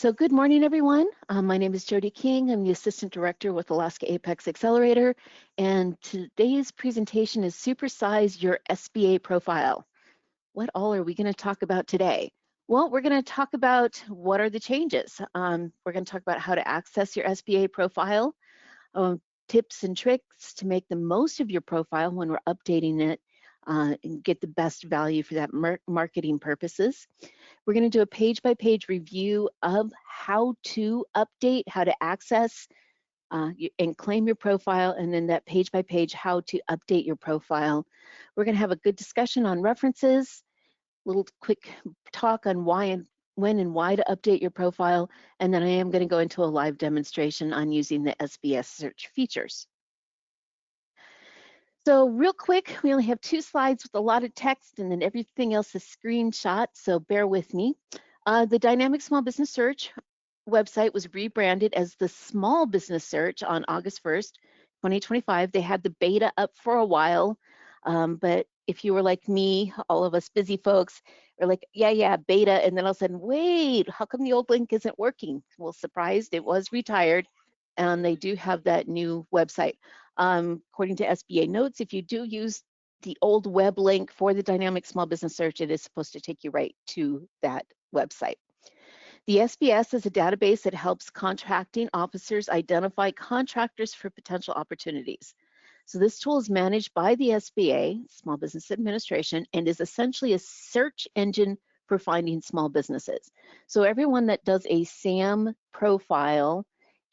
So good morning, everyone. My name is Jody King. I'm the Assistant Director with Alaska Apex Accelerator, and today's presentation is Supersize Your SBA Profile. What all are we going to talk about today? Well, we're going to talk about what are the changes. We're going to talk about how to access your SBA profile, tips and tricks to make the most of your profile when we're updating it and get the best value for that marketing purposes. We're going to do a page-by-page review of how to update, how to access and claim your profile, and then that page-by-page how to update your profile. We're going to have a good discussion on references, little quick talk on why and when and why to update your profile, and then I am going to go into a live demonstration on using the SBS search features. So real quick, we only have 2 slides with a lot of text, and then everything else is screenshot, so bear with me. The Dynamic Small Business Search website was rebranded as the Small Business Search on August 1st, 2025. They had the beta up for a while, but if you were like me, all of us busy folks, were like, yeah, beta, and then all of a sudden, wait, how come the old link isn't working? Well, surprised, it was retired, and they do have that new website. According to SBA notes, if you do use the old web link for the Dynamic Small Business Search, it is supposed to take you right to that website. The SBS is a database that helps contracting officers identify contractors for potential opportunities. So this tool is managed by the SBA, Small Business Administration, and is essentially a search engine for finding small businesses. So everyone that does a SAM profile,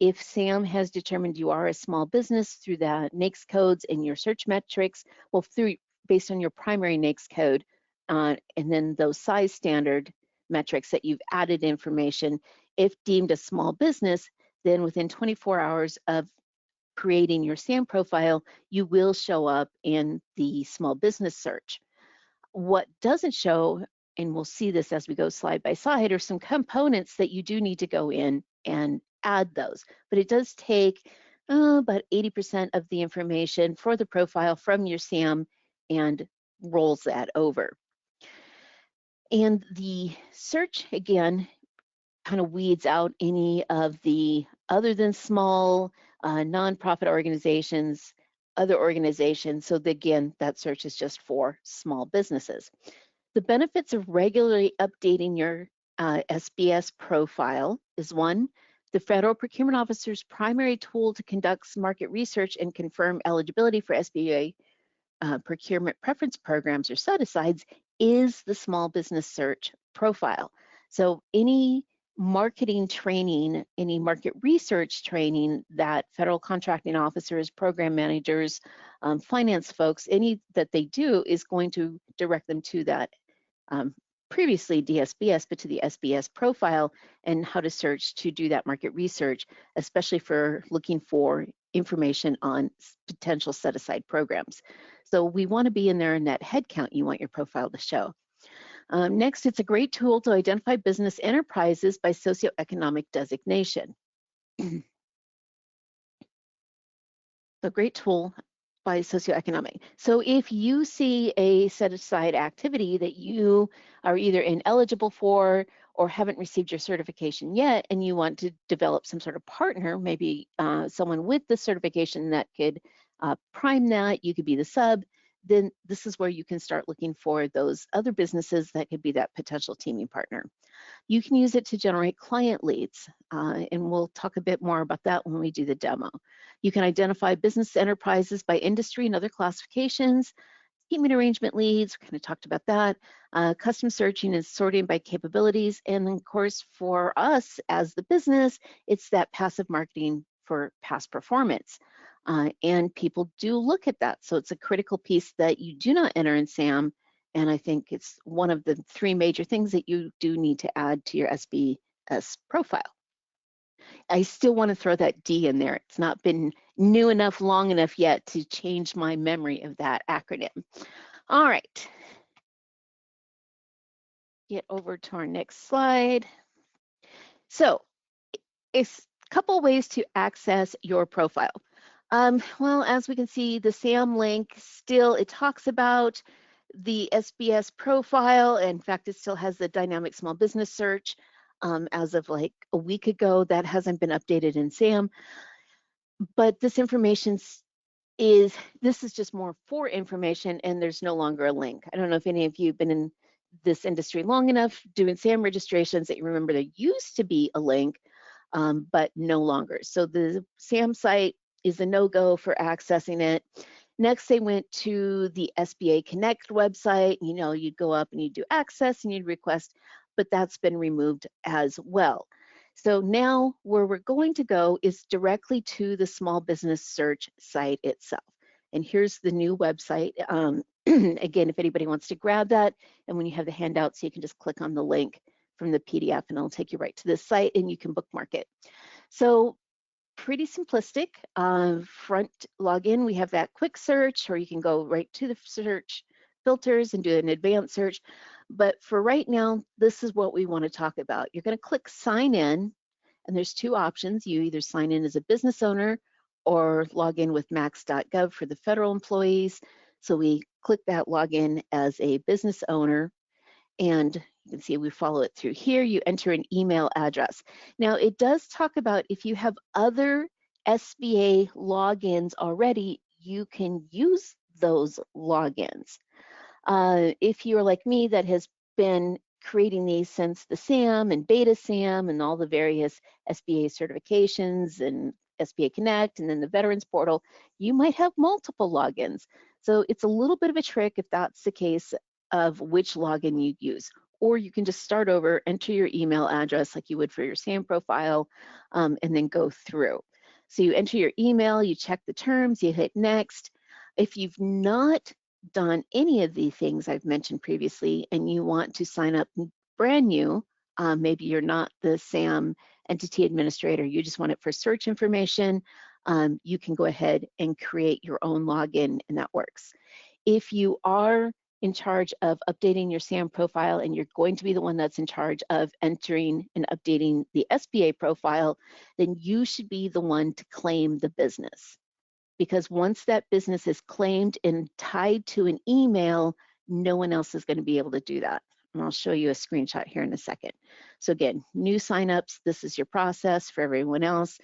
if SAM has determined you are a small business through the NAICS codes and your search metrics, well, based on your primary NAICS code, and then those size standard metrics that you've added information, if deemed a small business, then within 24 hours of creating your SAM profile, you will show up in the small business search. What doesn't show, and we'll see this as we go slide by slide, are some components that you do need to go in and add those. But it does take about 80% of the information for the profile from your SAM and rolls that over. And the search, again, kind of weeds out any of the other than small nonprofit organizations, other organizations. So again, that search is just for small businesses. The benefits of regularly updating your SBS profile is one, the Federal Procurement Officer's primary tool to conduct market research and confirm eligibility for SBA procurement preference programs or set-asides is the small business search profile. So any marketing training, any market research training that federal contracting officers, program managers, finance folks, any that they do is going to direct them to that previously DSBS, but to the SBS profile and how to search to do that market research, especially for looking for information on potential set-aside programs. So we want to be in there in that head count you want your profile to show. Next, it's a great tool to identify business enterprises by socioeconomic designation. A great tool by socioeconomic. So if you see a set-aside activity that you are either ineligible for or haven't received your certification yet, and you want to develop some sort of partner, maybe someone with the certification that could prime that, you could be the sub, then this is where you can start looking for those other businesses that could be that potential teaming partner. You can use it to generate client leads, and we'll talk a bit more about that when we do the demo. You can identify business enterprises by industry and other classifications, teaming arrangement leads, we kind of talked about that, custom searching and sorting by capabilities, and then of course for us as the business, it's that passive marketing for past performance. And people do look at that. So it's a critical piece that you do not enter in SAM. And I think it's one of the 3 major things that you do need to add to your SBS profile. I still want to throw that D in there. It's not been new enough, long enough yet to change my memory of that acronym. All right. Get over to our next slide. So it's a couple ways to access your profile. Well, as we can see, the SAM link still, it talks about the SBS profile. In fact, it still has the dynamic small business search. as of like a week ago. That hasn't been updated in SAM, but this information this is just more for information, and there's no longer a link. I don't know if any of you have been in this industry long enough doing SAM registrations that you remember there used to be a link, but no longer. So the SAM site is a no-go for accessing it. Next, they went to the SBA Connect website. You know, you'd go up and you'd do access and you'd request, but that's been removed as well. So now where we're going to go is directly to the small business search site itself. And here's the new website. Again, if anybody wants to grab that, and when you have the handouts, you can just click on the link from the PDF and it'll take you right to this site and you can bookmark it. So pretty simplistic. Front login, we have that quick search, or you can go right to the search filters and do an advanced search. But for right now, this is what we want to talk about. You're going to click sign in, and there's two options. You either sign in as a business owner or log in with max.gov for the federal employees. So we click that login as a business owner, and you can see we follow it through here. You enter an email address. Now it does talk about if you have other SBA logins already, you can use those logins. If you're like me that has been creating these since the SAM and Beta SAM and all the various SBA certifications and SBA Connect and then the Veterans Portal, you might have multiple logins. So it's a little bit of a trick if that's the case of which login you use. Or you can just start over, enter your email address like you would for your SAM profile, and then go through. So you enter your email, you check the terms, you hit next. If you've not done any of the things I've mentioned previously and you want to sign up brand new, maybe you're not the SAM entity administrator, you just want it for search information, you can go ahead and create your own login and that works. If you are in charge of updating your SAM profile and you're going to be the one that's in charge of entering and updating the SBA profile, then you should be the one to claim the business. Because once that business is claimed and tied to an email, no one else is going to be able to do that. And I'll show you a screenshot here in a second. So again, new signups, this is your process. For everyone else,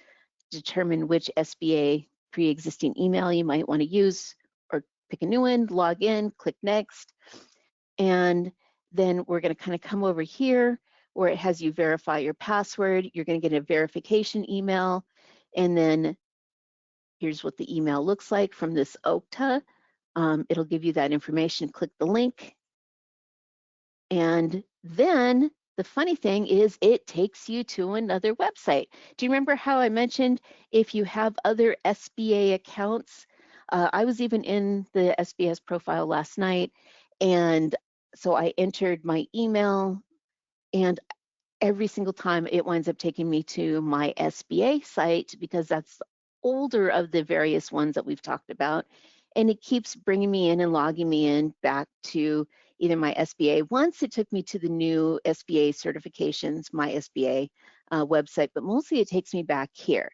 determine which SBA pre-existing email you might want to use, or pick a new one, log in, click next. And then we're going to kind of come over here where it has you verify your password. You're going to get a verification email, and then here's what the email looks like from this OCTA. It'll give you that information. Click the link. And then the funny thing is it takes you to another website. Do you remember how I mentioned if you have other SBA accounts? I was even in the SBS profile last night, and so I entered my email, and every single time it winds up taking me to my SBA site because that's the older of the various ones that we've talked about. And it keeps bringing me in and logging me in back to either my SBA. Once it took me to the new SBA certifications, my SBA website, but mostly it takes me back here.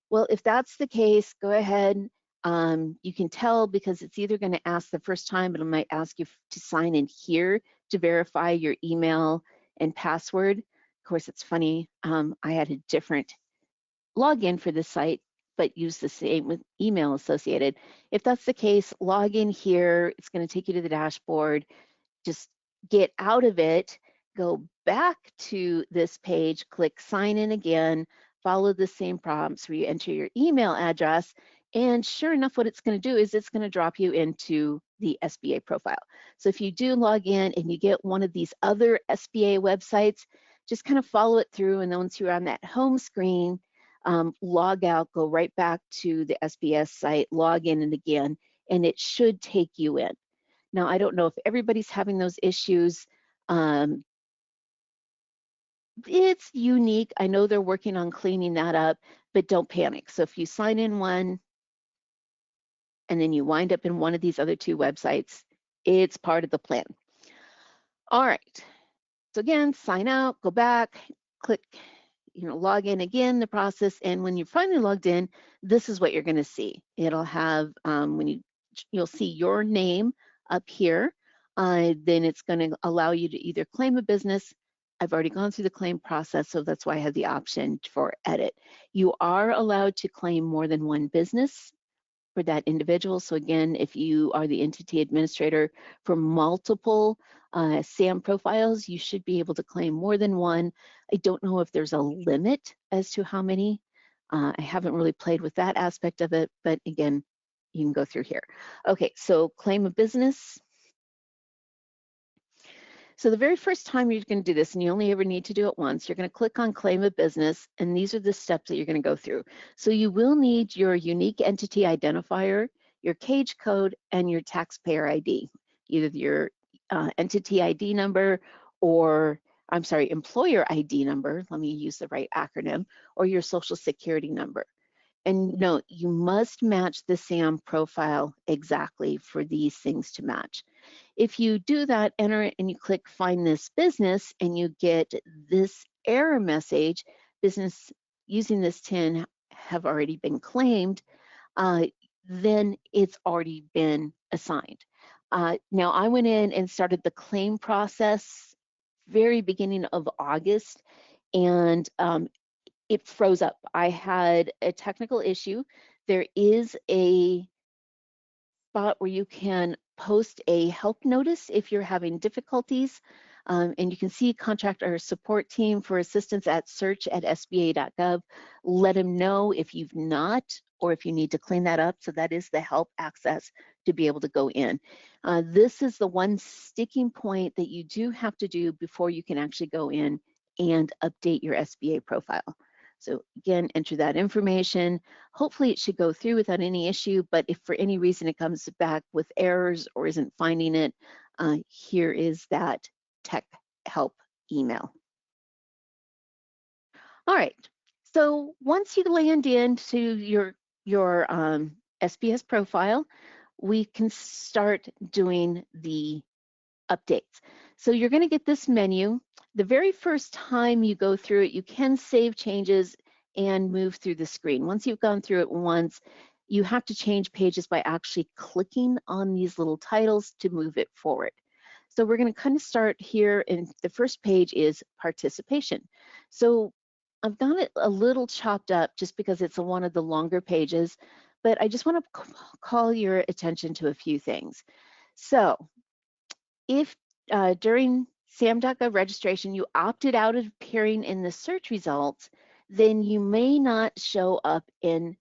Well, if that's the case, go ahead. You can tell because it's either going to ask the first time, but it might ask you to sign in here to verify your email and password. Of course, it's funny, I had a different login for this site, but use the same email associated. If that's the case, log in here. It's going to take you to the dashboard. Just get out of it, go back to this page, click sign in again, follow the same prompts where you enter your email address, and sure enough, what it's going to do is it's going to drop you into the SBA profile. So if you do log in and you get one of these other SBA websites, just kind of follow it through, and then once you're on that home screen, log out, go right back to the SBS site, log in and again, and it should take you in. Now, I don't know if everybody's having those issues. It's unique. I know they're working on cleaning that up, but don't panic. So if you sign in one and then you wind up in one of these other two websites, it's part of the plan. All right. So again, sign out, go back, click, log in again, the process. And when you're finally logged in, this is what you're going to see. It'll have, you'll see your name up here. Then it's going to allow you to either claim a business, I've already gone through the claim process, so that's why I have the option for edit. You are allowed to claim more than one business for that individual. So again, if you are the entity administrator for multiple SAM profiles, you should be able to claim more than one. I don't know if there's a limit as to how many. I haven't really played with that aspect of it, but again, you can go through here. Okay, so claim a business. So the very first time you're going to do this, and you only ever need to do it once, you're going to click on Claim a Business, and these are the steps that you're going to go through. So you will need your unique entity identifier, your cage code, and your taxpayer ID, either your entity ID number or, I'm sorry, employer ID number, let me use the right acronym, or your social security number. And note, you must match the SAM profile exactly for these things to match. If you do that, enter it, and you click Find This Business, and you get this error message, business using this TIN have already been claimed, then it's already been assigned. Now, I went in and started the claim process very beginning of August, and it froze up. I had a technical issue. There is a spot where you can post a help notice if you're having difficulties. And you can see contact our support team for assistance at search@sba.gov. Let them know if you've not or if you need to clean that up. So that is the help access to be able to go in. This is the one sticking point that you do have to do before you can actually go in and update your SBA profile. So again, enter that information. Hopefully it should go through without any issue, but if for any reason it comes back with errors or isn't finding it, here is that tech help email. All right, so once you land into your SBS profile, we can start doing the updates. So you're going to get this menu. The very first time you go through it, you can save changes and move through the screen. Once you've gone through it once, you have to change pages by actually clicking on these little titles to move it forward. So we're going to kind of start here, and the first page is participation. So I've got it a little chopped up just because it's one of the longer pages, but I just want to call your attention to a few things. So if during SAM.gov registration you opted out of appearing in the search results, then you may not show up in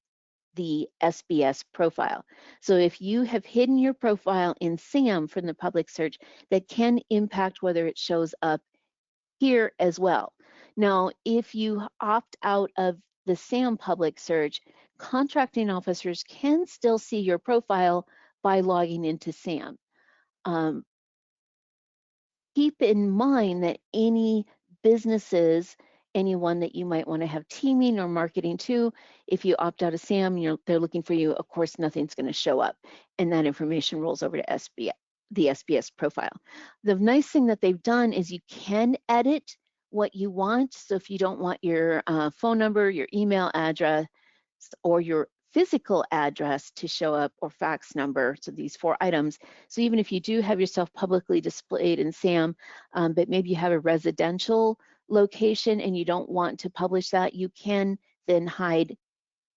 the SBS profile. So if you have hidden your profile in SAM from the public search, that can impact whether it shows up here as well. Now, if you opt out of the SAM public search, contracting officers can still see your profile by logging into SAM. Keep in mind that any businesses, anyone that you might want to have teaming or marketing to, if you opt out of SAM, they're looking for you, of course, nothing's going to show up. And that information rolls over to the SBS profile. The nice thing that they've done is you can edit what you want. So if you don't want your phone number, your email address, or your physical address to show up, or fax number, so these 4 items. So even if you do have yourself publicly displayed in SAM, but maybe you have a residential location and you don't want to publish that, you can then hide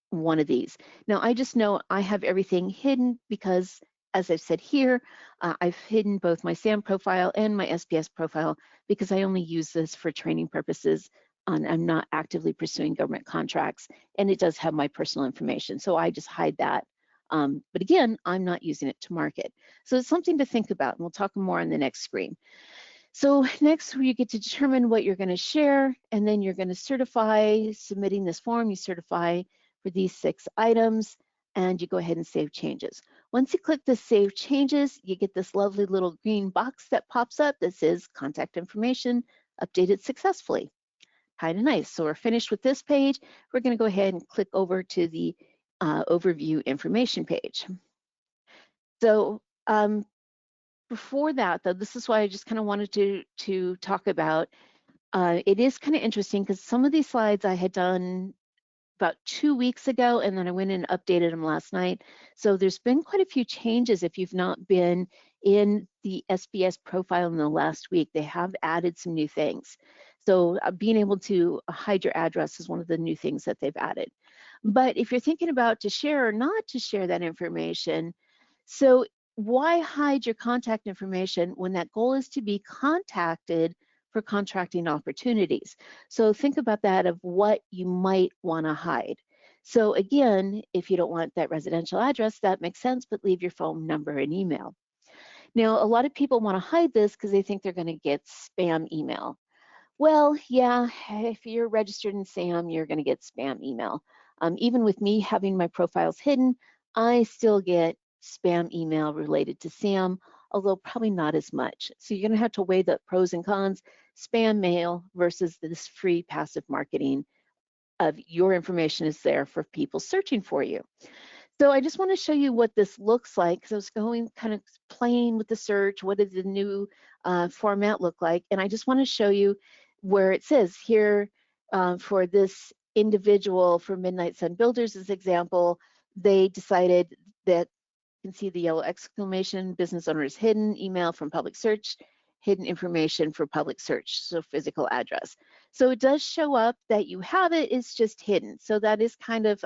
one of these. Now, I just know I have everything hidden because, as I've said here, I've hidden both my SAM profile and my SBS profile because I only use this for training purposes. I'm not actively pursuing government contracts, and it does have my personal information, so I just hide that. But again, I'm not using it to market. So it's something to think about, and we'll talk more on the next screen. So next, you get to determine what you're going to share, and then you're going to certify submitting this form. You certify for these 6 items, and you go ahead and save changes. Once you click the Save Changes, you get this lovely little green box that pops up that says Contact Information Updated Successfully. Kind of nice. So we're finished with this page. We're going to go ahead and click over to the Overview Information page. So before that, though, this is why I just kind of wanted to talk about. It is kind of interesting because some of these slides I had done about 2 weeks ago, and then I went and updated them last night. So there's been quite a few changes if you've not been in the SBS profile in the last week. They have added some new things. So being able to hide your address is one of the new things that they've added. But if you're thinking about to share or not to share that information, so why hide your contact information when that goal is to be contacted for contracting opportunities? So think about that of what you might want to hide. So again, if you don't want that residential address, that makes sense, but leave your phone number and email. Now, a lot of people want to hide this because they think they're going to get spam email. Well, yeah, if you're registered in SAM, you're going to get spam email. Even with me having my profiles hidden, I still get spam email related to SAM, although probably not as much. So you're going to have to weigh the pros and cons, spam mail versus this free passive marketing of your information is there for people searching for you. So I just want to show you what this looks like because I was going kind of playing with the search. What does the new format look like? And I just want to show you where it says here for this individual for Midnight Sun Builders as example, they decided that you can see the yellow exclamation, business owner is hidden, email from public search, hidden information for public search, so physical address. So it does show up that you have it, it's just hidden. So that is kind of,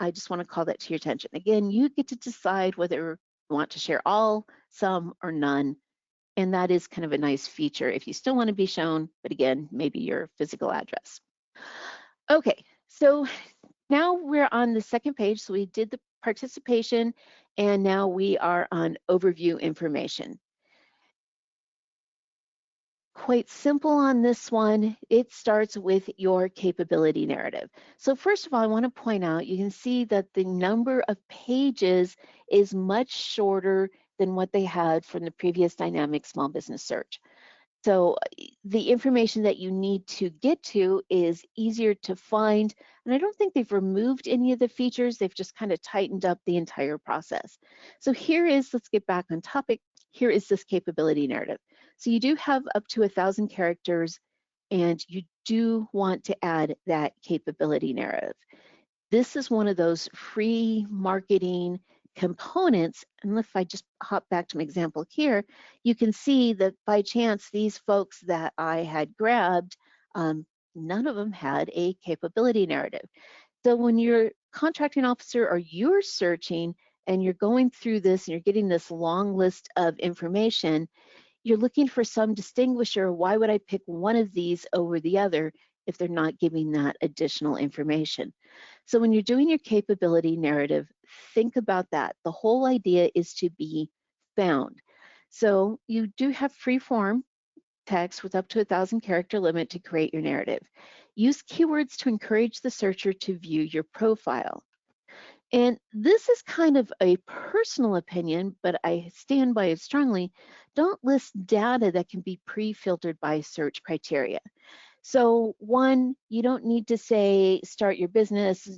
I just want to call that to your attention. Again, you get to decide whether you want to share all, some, or none. And that is kind of a nice feature if you still want to be shown, but again, maybe your physical address. Okay, so now we're on the second page. So we did the participation, and now we are on overview information. Quite simple on this one. It starts with your capability narrative. So first of all, I want to point out, you can see that the number of pages is much shorter than what they had from the previous dynamic small business search. So the information that you need to get to is easier to find. And I don't think they've removed any of the features. They've just kind of tightened up the entire process. So here is, let's get back on topic. Here is this capability narrative. So you do have up to 1,000 characters and you do want to add that capability narrative. This is one of those free marketing components. And if I just hop back to my example here, you can see that by chance, these folks that I had grabbed, none of them had a capability narrative. So when you're contracting officer or you're searching and you're going through this and you're getting this long list of information, you're looking for some distinguisher. Why would I pick one of these over the other if they're not giving that additional information? So when you're doing your capability narrative, think about that. The whole idea is to be found. So you do have free form text with up to 1,000 character limit to create your narrative. Use keywords to encourage the searcher to view your profile. And this is kind of a personal opinion, but I stand by it strongly. Don't list data that can be pre-filtered by search criteria. So one, you don't need to say, start your business.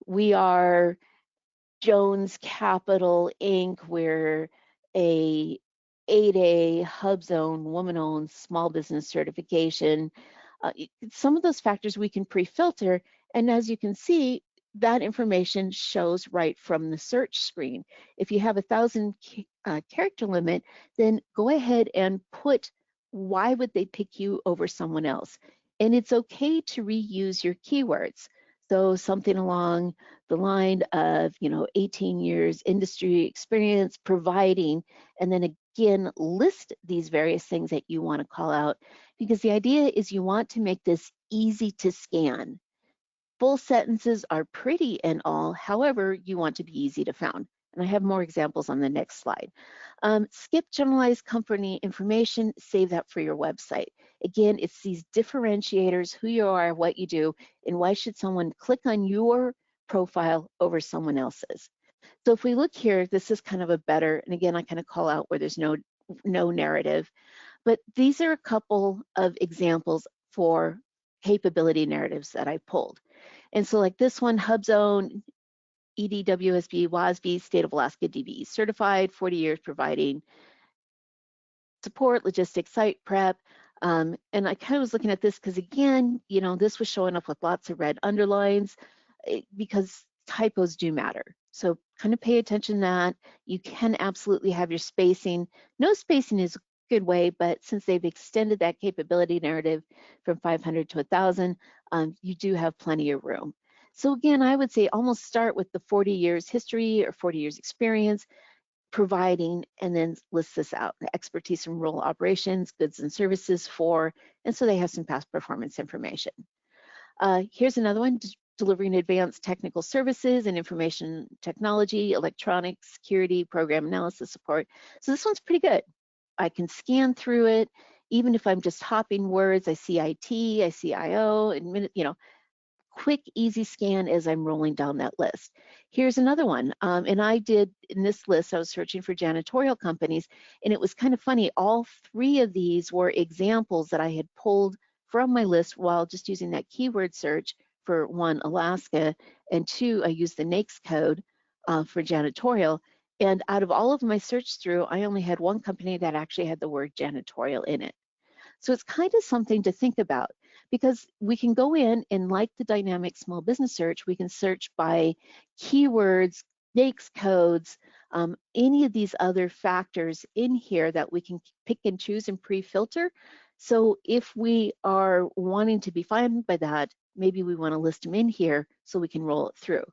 We are Jones Capital Inc. We're a 8A HubZone woman-owned small business certification. Some of those factors we can pre-filter, and as you can see, that information shows right from the search screen. If you have 1,000 character limit, then go ahead and put why would they pick you over someone else. And it's okay to reuse your keywords. So something along the line of, 18 years industry experience providing, and then again, list these various things that you want to call out, because the idea is you want to make this easy to scan. Full sentences are pretty and all, however, you want to be easy to find. And I have more examples on the next slide. Skip generalized company information, save that for your website. Again, it's these differentiators, who you are, what you do, and why should someone click on your profile over someone else's. So if we look here, this is kind of a better, and again, I kind of call out where there's no narrative, but these are a couple of examples for capability narratives that I pulled. And so like this one, HubZone, EDWSB, WASB, State of Alaska DBE certified, 40 years providing support, logistics, site prep. And I kind of was looking at this because again, this was showing up with lots of red underlines because typos do matter. So kind of pay attention to that. You can absolutely have your spacing. No spacing is good way, but since they've extended that capability narrative from 500 to 1,000, you do have plenty of room. So again, I would say almost start with the 40 years history or 40 years experience, providing, and then list this out: expertise in rural operations, goods and services for, and so they have some past performance information. Here's another one: delivering advanced technical services and information technology, electronic security, program analysis support. So this one's pretty good. I can scan through it. Even if I'm just hopping words, I see IT, I see IO, quick, easy scan as I'm rolling down that list. Here's another one. And I did, in this list, I was searching for janitorial companies, and it was kind of funny. All three of these were examples that I had pulled from my list while just using that keyword search for one, Alaska, and two, I used the NAICS code for janitorial. And out of all of my search through, I only had one company that actually had the word janitorial in it. So it's kind of something to think about, because we can go in and, like the dynamic small business search, we can search by keywords, NAICS codes, any of these other factors in here that we can pick and choose and pre-filter. So if we are wanting to be found by that, maybe we want to list them in here so we can roll it through.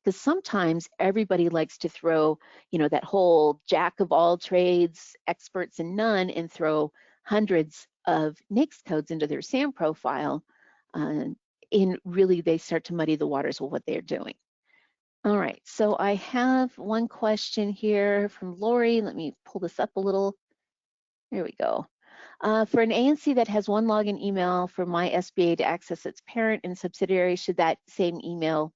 Because sometimes everybody likes to throw, that whole jack of all trades, experts in none, and throw hundreds of NAICS codes into their SAM profile, and really they start to muddy the waters with what they're doing. All right, so I have one question here from Lori. Let me pull this up a little. There we go. For an ANC that has one login email for my SBA to access its parent and subsidiary, should that same email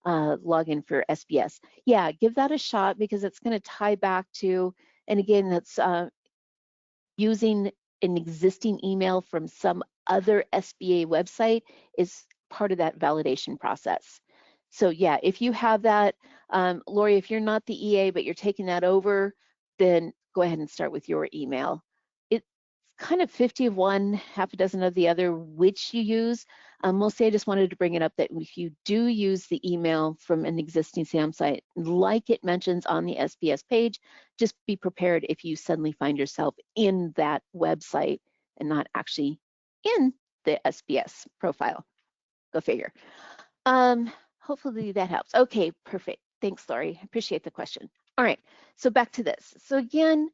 login for SBS? Yeah, give that a shot, because it's going to tie back to, and again, that's using an existing email from some other SBA website is part of that validation process. So yeah, if you have that, Lori, if you're not the EA, but you're taking that over, then go ahead and start with your email. It's kind of 50 of one, half a dozen of the other, which you use. Mostly I just wanted to bring it up that if you do use the email from an existing SAM site, like it mentions on the SBS page, just be prepared if you suddenly find yourself in that website and not actually in the SBS profile. Go figure. Hopefully that helps. Okay, perfect. Thanks, Lori. I appreciate the question. All right, so back to this. So again,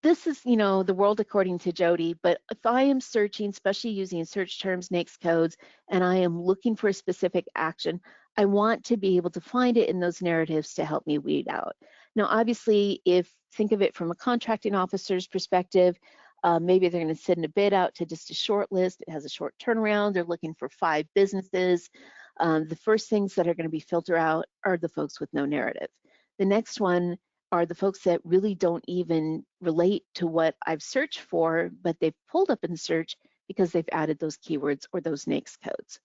this is, the world according to Jody, but if I am searching, especially using search terms, NAICS codes, and I am looking for a specific action, I want to be able to find it in those narratives to help me weed out. Now, obviously, think of it from a contracting officer's perspective, maybe they're going to send a bid out to just a short list. It has a short turnaround. They're looking for 5 businesses. The first things that are going to be filtered out are the folks with no narrative. The next one are the folks that really don't even relate to what I've searched for, but they've pulled up in search because they've added those keywords or those NAICS codes.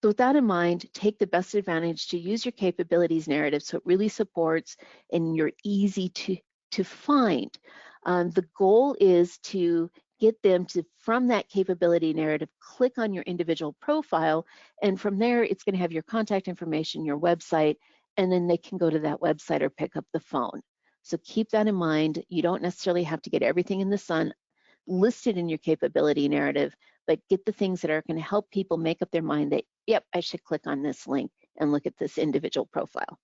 So with that in mind, take the best advantage to use your capabilities narrative so it really supports and you're easy to find. The goal is to get them to, from that capability narrative, click on your individual profile, and from there it's going to have your contact information, your website, and then they can go to that website or pick up the phone. So keep that in mind. You don't necessarily have to get everything in the sun listed in your capability narrative, but get the things that are going to help people make up their mind that, yep, I should click on this link and look at this individual profile.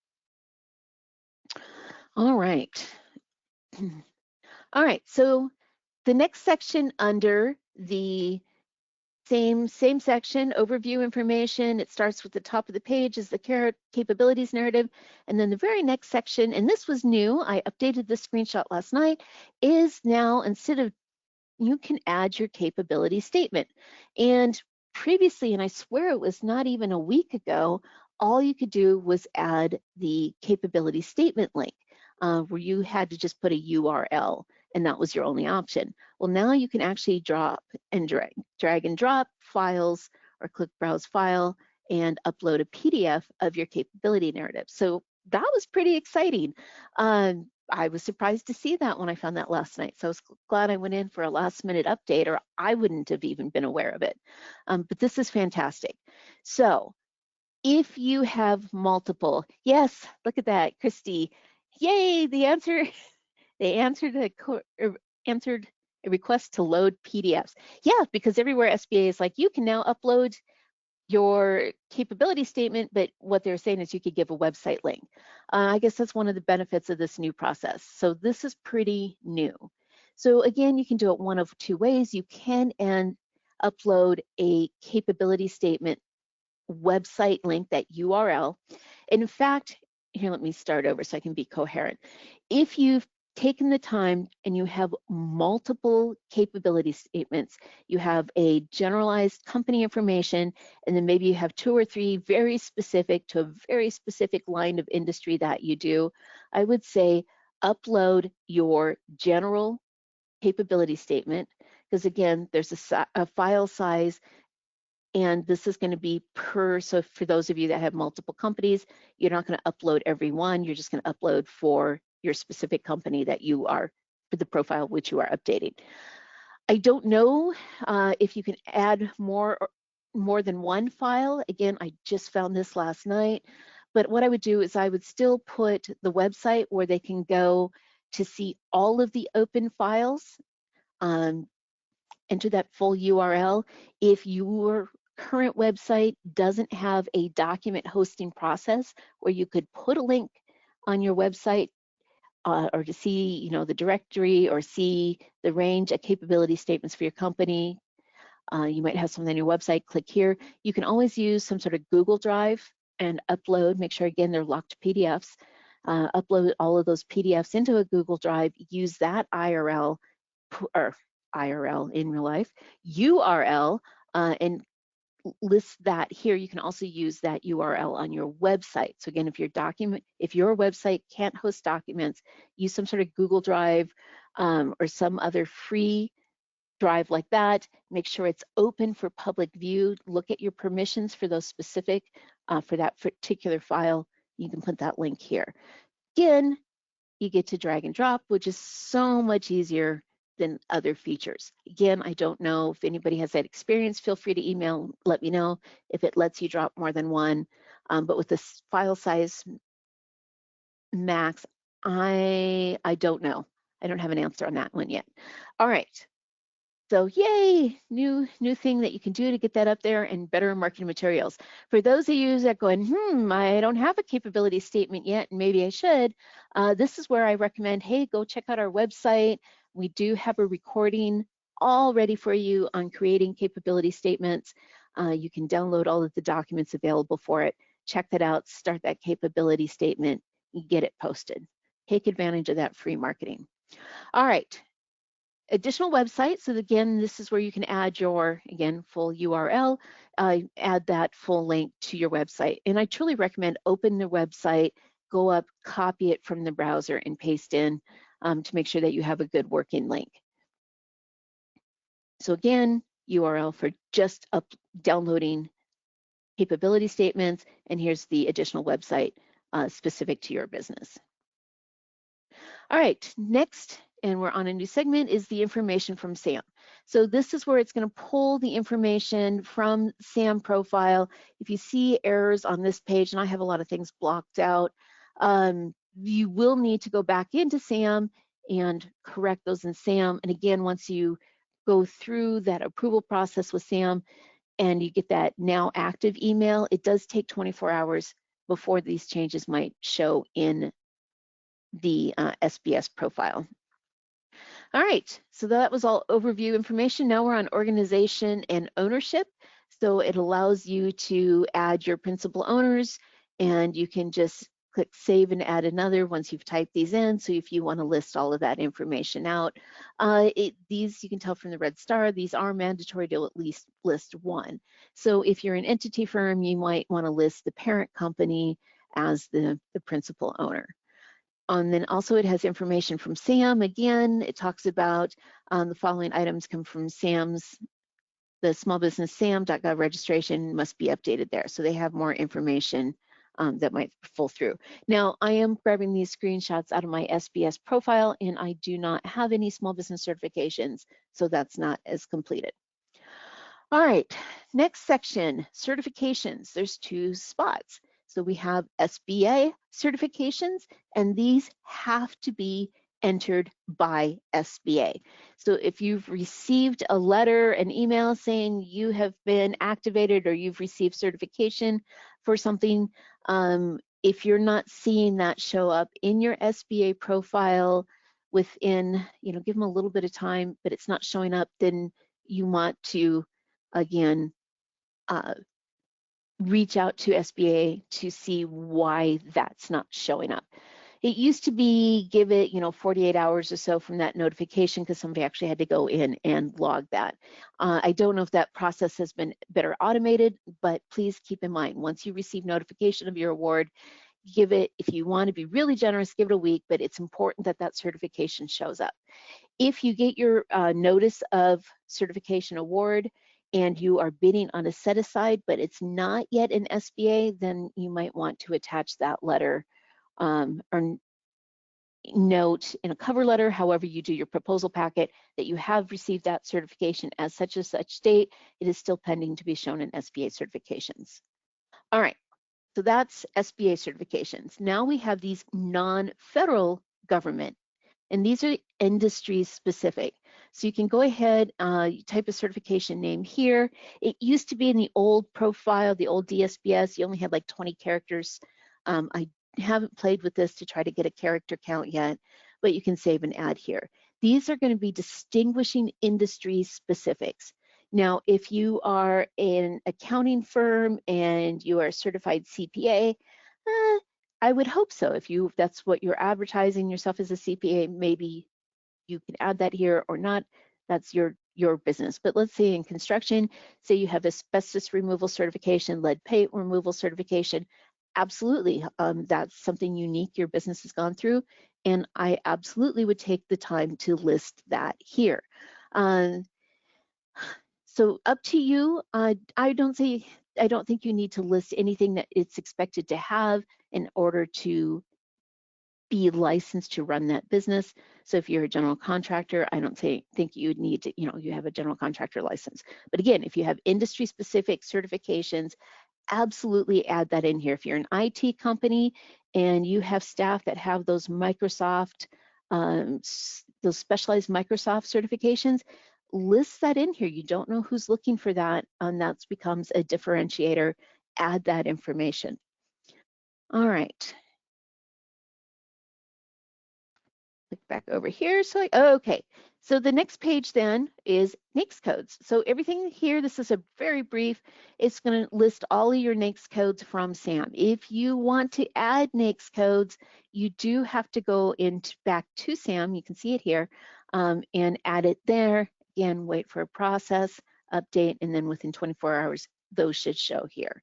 All right. All right, so the next section under the same section, overview information, it starts with the top of the page is the capabilities narrative, and then the very next section, and this was new, I updated this screenshot last night, is now, instead of, you can add your capability statement. And previously, and I swear it was not even a week ago, all you could do was add the capability statement link, where you had to just put a URL, and that was your only option. Well, now you can actually drag and drop files, or click browse file and upload a PDF of your capability narrative. So that was pretty exciting. I was surprised to see that when I found that last night. So I was glad I went in for a last minute update, or I wouldn't have even been aware of it. But this is fantastic. So if you have multiple, yes, look at that, Christy. Yay, the answer, they answered a request to load PDFs. Yeah, because everywhere SBA is like, you can now upload your capability statement, but what they're saying is you could give a website link. I guess that's one of the benefits of this new process. So this is pretty new. So again, you can do it one of two ways. You can upload a capability statement website link, that URL. And in fact, here, let me start over so I can be coherent. If you've taken the time and you have multiple capability statements, you have a generalized company information, and then maybe you have 2 or 3 very specific to a very specific line of industry that you do, I would say upload your general capability statement, because again, there's a file size, and this is going to be per, so for those of you that have multiple companies, you're not going to upload every one, you're just going to upload for your specific company that you are, for the profile which you are updating. I don't know if you can add more than one file. Again, I just found this last night, but what I would do is I would still put the website where they can go to see all of the open files, enter that full URL. If your current website doesn't have a document hosting process where you could put a link on your website or to see, you know, the directory or see the range of capability statements for your company, you might have something on your website, click here. You can always use some sort of Google Drive and upload, make sure again they're locked PDFs, upload all of those PDFs into a Google Drive, use that IRL, or IRL in real life, URL, and list that here. You can also use that URL on your website. So again, if your website can't host documents, use some sort of Google Drive or some other free drive like that. Make sure it's open for public view. Look at your permissions for those specific, for that particular file. You can put that link here. Again, you get to drag and drop, which is so much easier than other features. Again, I don't know if anybody has that experience. Feel free to email, let me know if it lets you drop more than one. But with this file size max, I don't know. I don't have an answer on that one yet. All right. So yay, new thing that you can do to get that up there, and better marketing materials. For those of you that are going, I don't have a capability statement yet, and maybe I should, this is where I recommend, hey, go check out our website. We do have a recording all ready for you on creating capability statements. You can download all of the documents available for it. Check that out, start that capability statement, you get it posted. Take advantage of that free marketing. All right. Additional websites. So again, this is where you can add your, again, full URL, add that full link to your website. And I truly recommend open the website, go up, copy it from the browser and paste in to make sure that you have a good working link. So again, URL for just downloading capability statements, and here's the additional website specific to your business. All right, next, and we're on a new segment, is the information from SAM. So this is where it's going to pull the information from SAM profile. If you see errors on this page, and I have a lot of things blocked out, you will need to go back into SAM and correct those in SAM. And again, once you go through that approval process with SAM and you get that now active email, it does take 24 hours before these changes might show in the SBS profile. All right, so that was all overview information. Now we're on organization and ownership. So it allows you to add your principal owners, and you can just click save and add another once you've typed these in. So if you want to list all of that information out, these you can tell from the red star, these are mandatory to at least list one. So if you're an entity firm, you might want to list the parent company as the principal owner. And then also it has information from SAM. Again, it talks about the following items come from SAM's, the small business SAM.gov registration must be updated there. So they have more information that might pull through. Now, I am grabbing these screenshots out of my SBS profile, and I do not have any small business certifications, so that's not as completed. All right, next section, certifications. There's 2 spots. So we have SBA certifications, and these have to be entered by SBA. So if you've received a letter, an email saying you have been activated or you've received certification for something, if you're not seeing that show up in your SBA profile within, give them a little bit of time, but it's not showing up, then you want to, again, reach out to SBA to see why that's not showing up. It used to be give it, 48 hours or so from that notification because somebody actually had to go in and log that. I don't know if that process has been better automated, but please keep in mind, once you receive notification of your award, give it, if you want to be really generous, give it a week, but it's important that that certification shows up. If you get your notice of certification award and you are bidding on a set aside, but it's not yet an SBA, then you might want to attach that letter or note in a cover letter, however you do your proposal packet, that you have received that certification as such and such date. It is still pending to be shown in SBA certifications. All right, so that's SBA certifications. Now we have these non-federal government, and these are industry specific. So you can go ahead, you type a certification name here. It used to be in the old profile, the old DSBS, you only had like 20 characters. I haven't played with this to try to get a character count yet, but you can save and add here. These are going to be distinguishing industry specifics. Now, if you are an accounting firm and you are a certified CPA, I would hope so. If that's what you're advertising yourself as a CPA, maybe you can add that here or not. That's your business. But let's say in construction, say you have asbestos removal certification, lead paint removal certification. Absolutely, that's something unique your business has gone through, and I absolutely would take the time to list that here. So up to you. I don't think you need to list anything that it's expected to have in order to be licensed to run that business. So if you're a general contractor, I don't think you would need to, you have a general contractor license. But again, if you have industry specific certifications, absolutely add that in here. If you're an IT company and you have staff that have those Microsoft, those specialized Microsoft certifications, list that in here. You don't know who's looking for that, and that becomes a differentiator. Add that information. All right. Click back over here. So, okay. So the next page then is NAICS codes. So everything here, this is a very brief, it's going to list all of your NAICS codes from SAM. If you want to add NAICS codes, you do have to go back to SAM, you can see it here, and add it there. Again, wait for a process, update, and then within 24 hours, those should show here.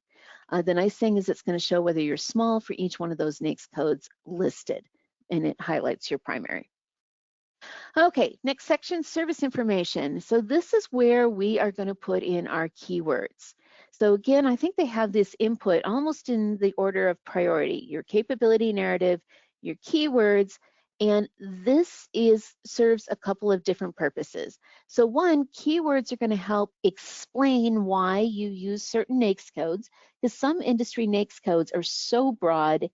The nice thing is it's going to show whether you're small for each one of those NAICS codes listed, and it highlights your primary. Okay, next section, service information. So this is where we are going to put in our keywords. So again, I think they have this input almost in the order of priority, your capability narrative, your keywords, and this serves a couple of different purposes. So one, keywords are going to help explain why you use certain NAICS codes, because some industry NAICS codes are so broad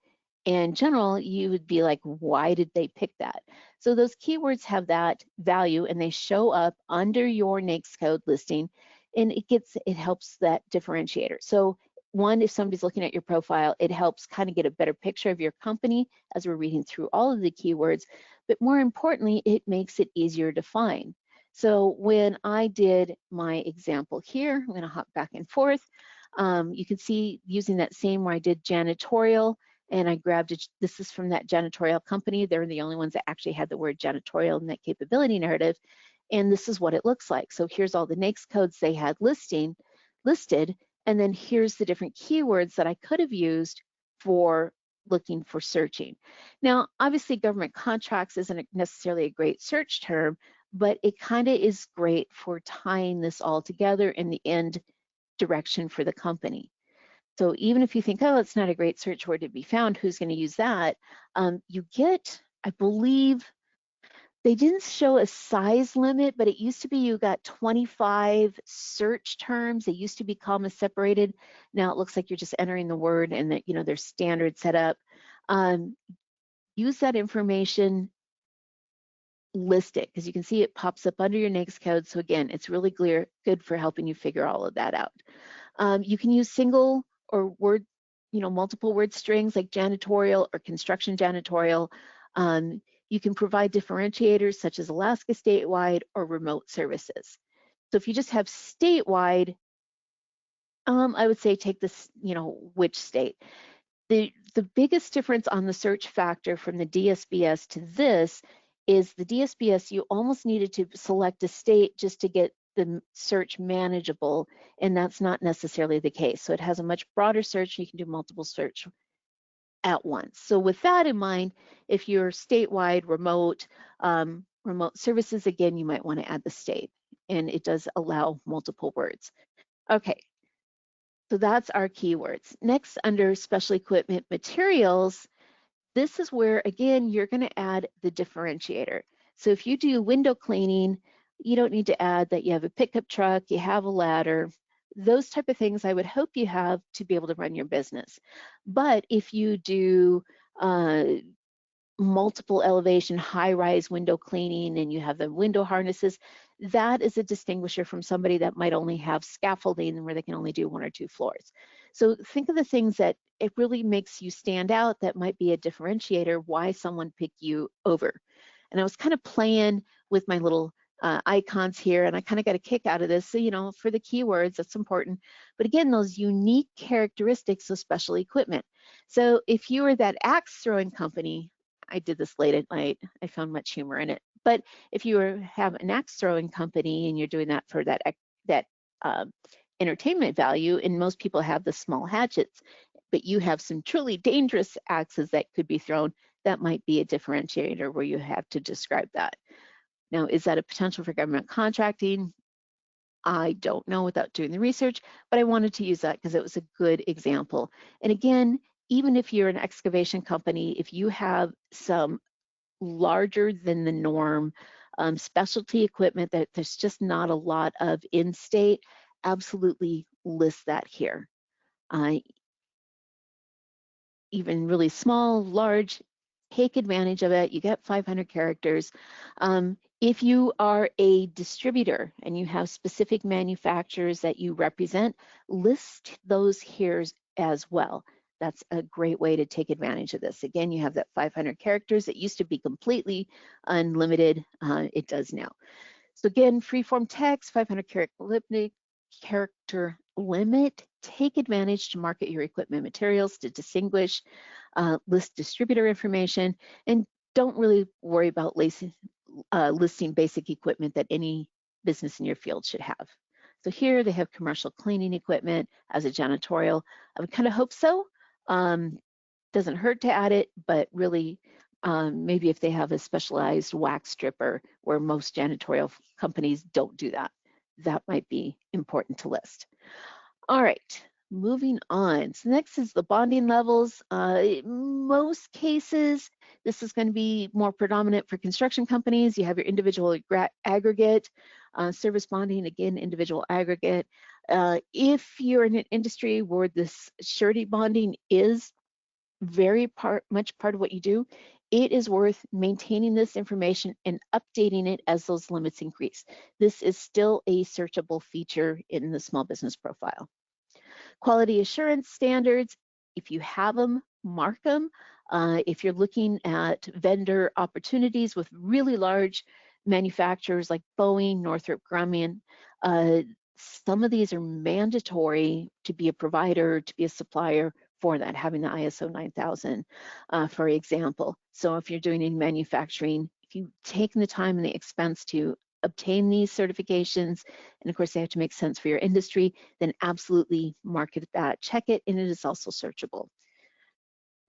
and general, you would be like, why did they pick that? So those keywords have that value and they show up under your NAICS code listing, and it helps that differentiator. So one, if somebody's looking at your profile, it helps kind of get a better picture of your company as we're reading through all of the keywords, but more importantly, it makes it easier to find. So when I did my example here, I'm going to hop back and forth. You can see using that same where I did janitorial, and I grabbed it. This is from that janitorial company. They're the only ones that actually had the word janitorial in that capability narrative. And this is what it looks like. So here's all the NAICS codes they had listed. And then here's the different keywords that I could have used for looking for searching. Now, obviously government contracts isn't necessarily a great search term, but it kind of is great for tying this all together in the end direction for the company. So even if you think, oh, it's not a great search word to be found, who's going to use that? You get, I believe, they didn't show a size limit, but it used to be you got 25 search terms. They used to be comma separated. Now it looks like you're just entering the word and that, there's standard setup. Use that information list it, because you can see it pops up under your NAICS code. So again, it's really good for helping you figure all of that out. You can use single or word, multiple word strings like janitorial or construction janitorial. You can provide differentiators such as Alaska statewide or remote services. So if you just have statewide, I would say take this, which state. The biggest difference on the search factor from the DSBS to this is the DSBS, you almost needed to select a state just to get the search manageable, and that's not necessarily the case. So it has a much broader search. You can do multiple search at once. So with that in mind, if you're statewide, remote services, again, you might want to add the state, and it does allow multiple words. Okay, so that's our keywords. Next, under special equipment materials, this is where, again, you're going to add the differentiator. So if you do window cleaning, you don't need to add that you have a pickup truck, you have a ladder. Those type of things I would hope you have to be able to run your business. But if you do multiple elevation high-rise window cleaning and you have the window harnesses, that is a distinguisher from somebody that might only have scaffolding where they can only do 1 or 2 floors. So think of the things that it really makes you stand out that might be a differentiator why someone picked you over. And I was kind of playing with my little icons here, and I kind of got a kick out of this. So, for the keywords, that's important. But again, those unique characteristics of special equipment. So if you were that axe throwing company, I did this late at night, I found much humor in it. But if you have an axe throwing company and you're doing that for that entertainment value, and most people have the small hatchets, but you have some truly dangerous axes that could be thrown, that might be a differentiator where you have to describe that. Now, is that a potential for government contracting? I don't know without doing the research, but I wanted to use that because it was a good example. And again, even if you're an excavation company, if you have some larger than the norm specialty equipment that there's just not a lot of in-state, absolutely list that here. Even really small, large, take advantage of it. You get 500 characters. If you are a distributor and you have specific manufacturers that you represent, list those here as well. That's a great way to take advantage of this. Again, you have that 500 characters. It used to be completely unlimited. It does now. So again, freeform text, 500 character limit. Take advantage to market your equipment materials to distinguish, list distributor information, and don't really worry about listing basic equipment that any business in your field should have. So here they have commercial cleaning equipment as a janitorial. I would kind of hope so. Doesn't hurt to add it, but really maybe if they have a specialized wax stripper where most janitorial companies don't do that, that might be important to list. All right, moving on. So next is the bonding levels. In most cases, this is going to be more predominant for construction companies. You have your individual aggregate, service bonding, again, individual aggregate. If you're in an industry where this surety bonding is very much part of what you do, it is worth maintaining this information and updating it as those limits increase. This is still a searchable feature in the small business profile. Quality assurance standards, if you have them, mark them. If you're looking at vendor opportunities with really large manufacturers like Boeing, Northrop Grumman, some of these are mandatory to be a provider, to be a supplier for that, having the ISO 9000, for example. So if you're doing in manufacturing, if you've taken the time and the expense to obtain these certifications, and of course they have to make sense for your industry, then absolutely market that, check it, and it is also searchable.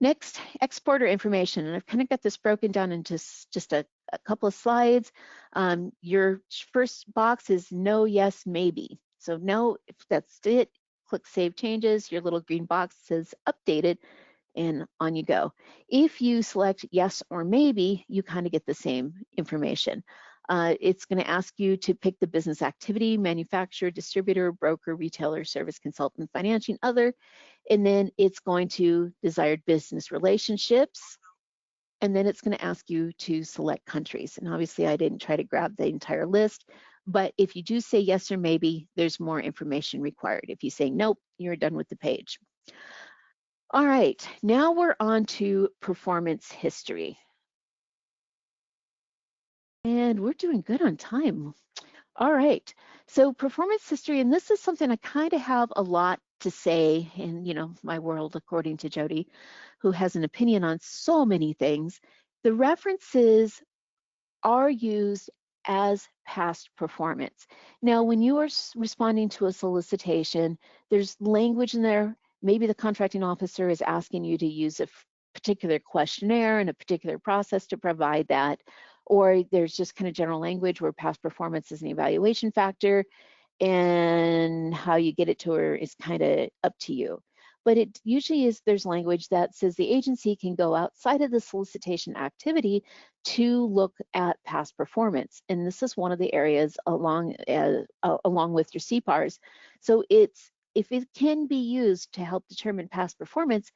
Next, exporter information, and I've kind of got this broken down into just a couple of slides. Your first box is no, yes, maybe. So no, if that's it, click Save Changes. Your little green box says Updated, and on you go. If you select yes or maybe, you kind of get the same information. It's going to ask you to pick the business activity, manufacturer, distributor, broker, retailer, service consultant, financing, other, and then it's going to desired business relationships. and then it's going to ask you to select countries. And obviously I didn't try to grab the entire list, but if you do say yes or maybe, there's more information required. If you say nope, you're done with the page. All right, now we're on to performance history. And we're doing good on time. All right, so performance history, and this is something I kind of have a lot to say in, my world, according to Jody, who has an opinion on so many things. The references are used as past performance. Now, when you are responding to a solicitation, there's language in there. Maybe the contracting officer is asking you to use a particular questionnaire and a particular process to provide that, or there's just kind of general language where past performance is an evaluation factor, and how you get it to her is kind of up to you. But it usually is, there's language that says the agency can go outside of the solicitation activity to look at past performance. And this is one of the areas along with your CPARs. So if it can be used to help determine past performance,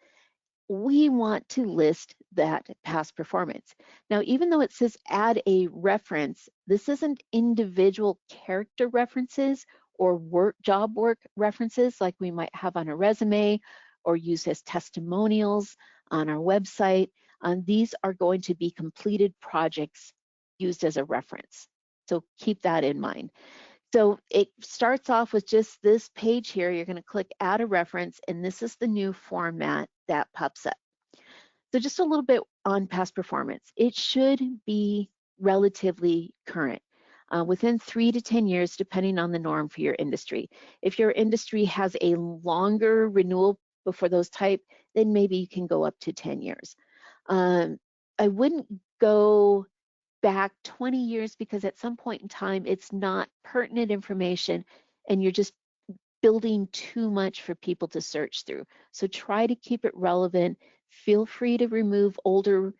we want to list that past performance. Now, even though it says add a reference, this isn't individual character references or job work references like we might have on a resume or use as testimonials on our website. These are going to be completed projects used as a reference. So keep that in mind. So it starts off with just this page here. You're going to click add a reference, and this is the new format that pops up. So just a little bit on past performance. It should be relatively current, within 3 to 10 years, depending on the norm for your industry. If your industry has a longer renewal before those type, then maybe you can go up to 10 years. I wouldn't go back 20 years because at some point in time, it's not pertinent information and you're just building too much for people to search through. So try to keep it relevant. Feel free to remove older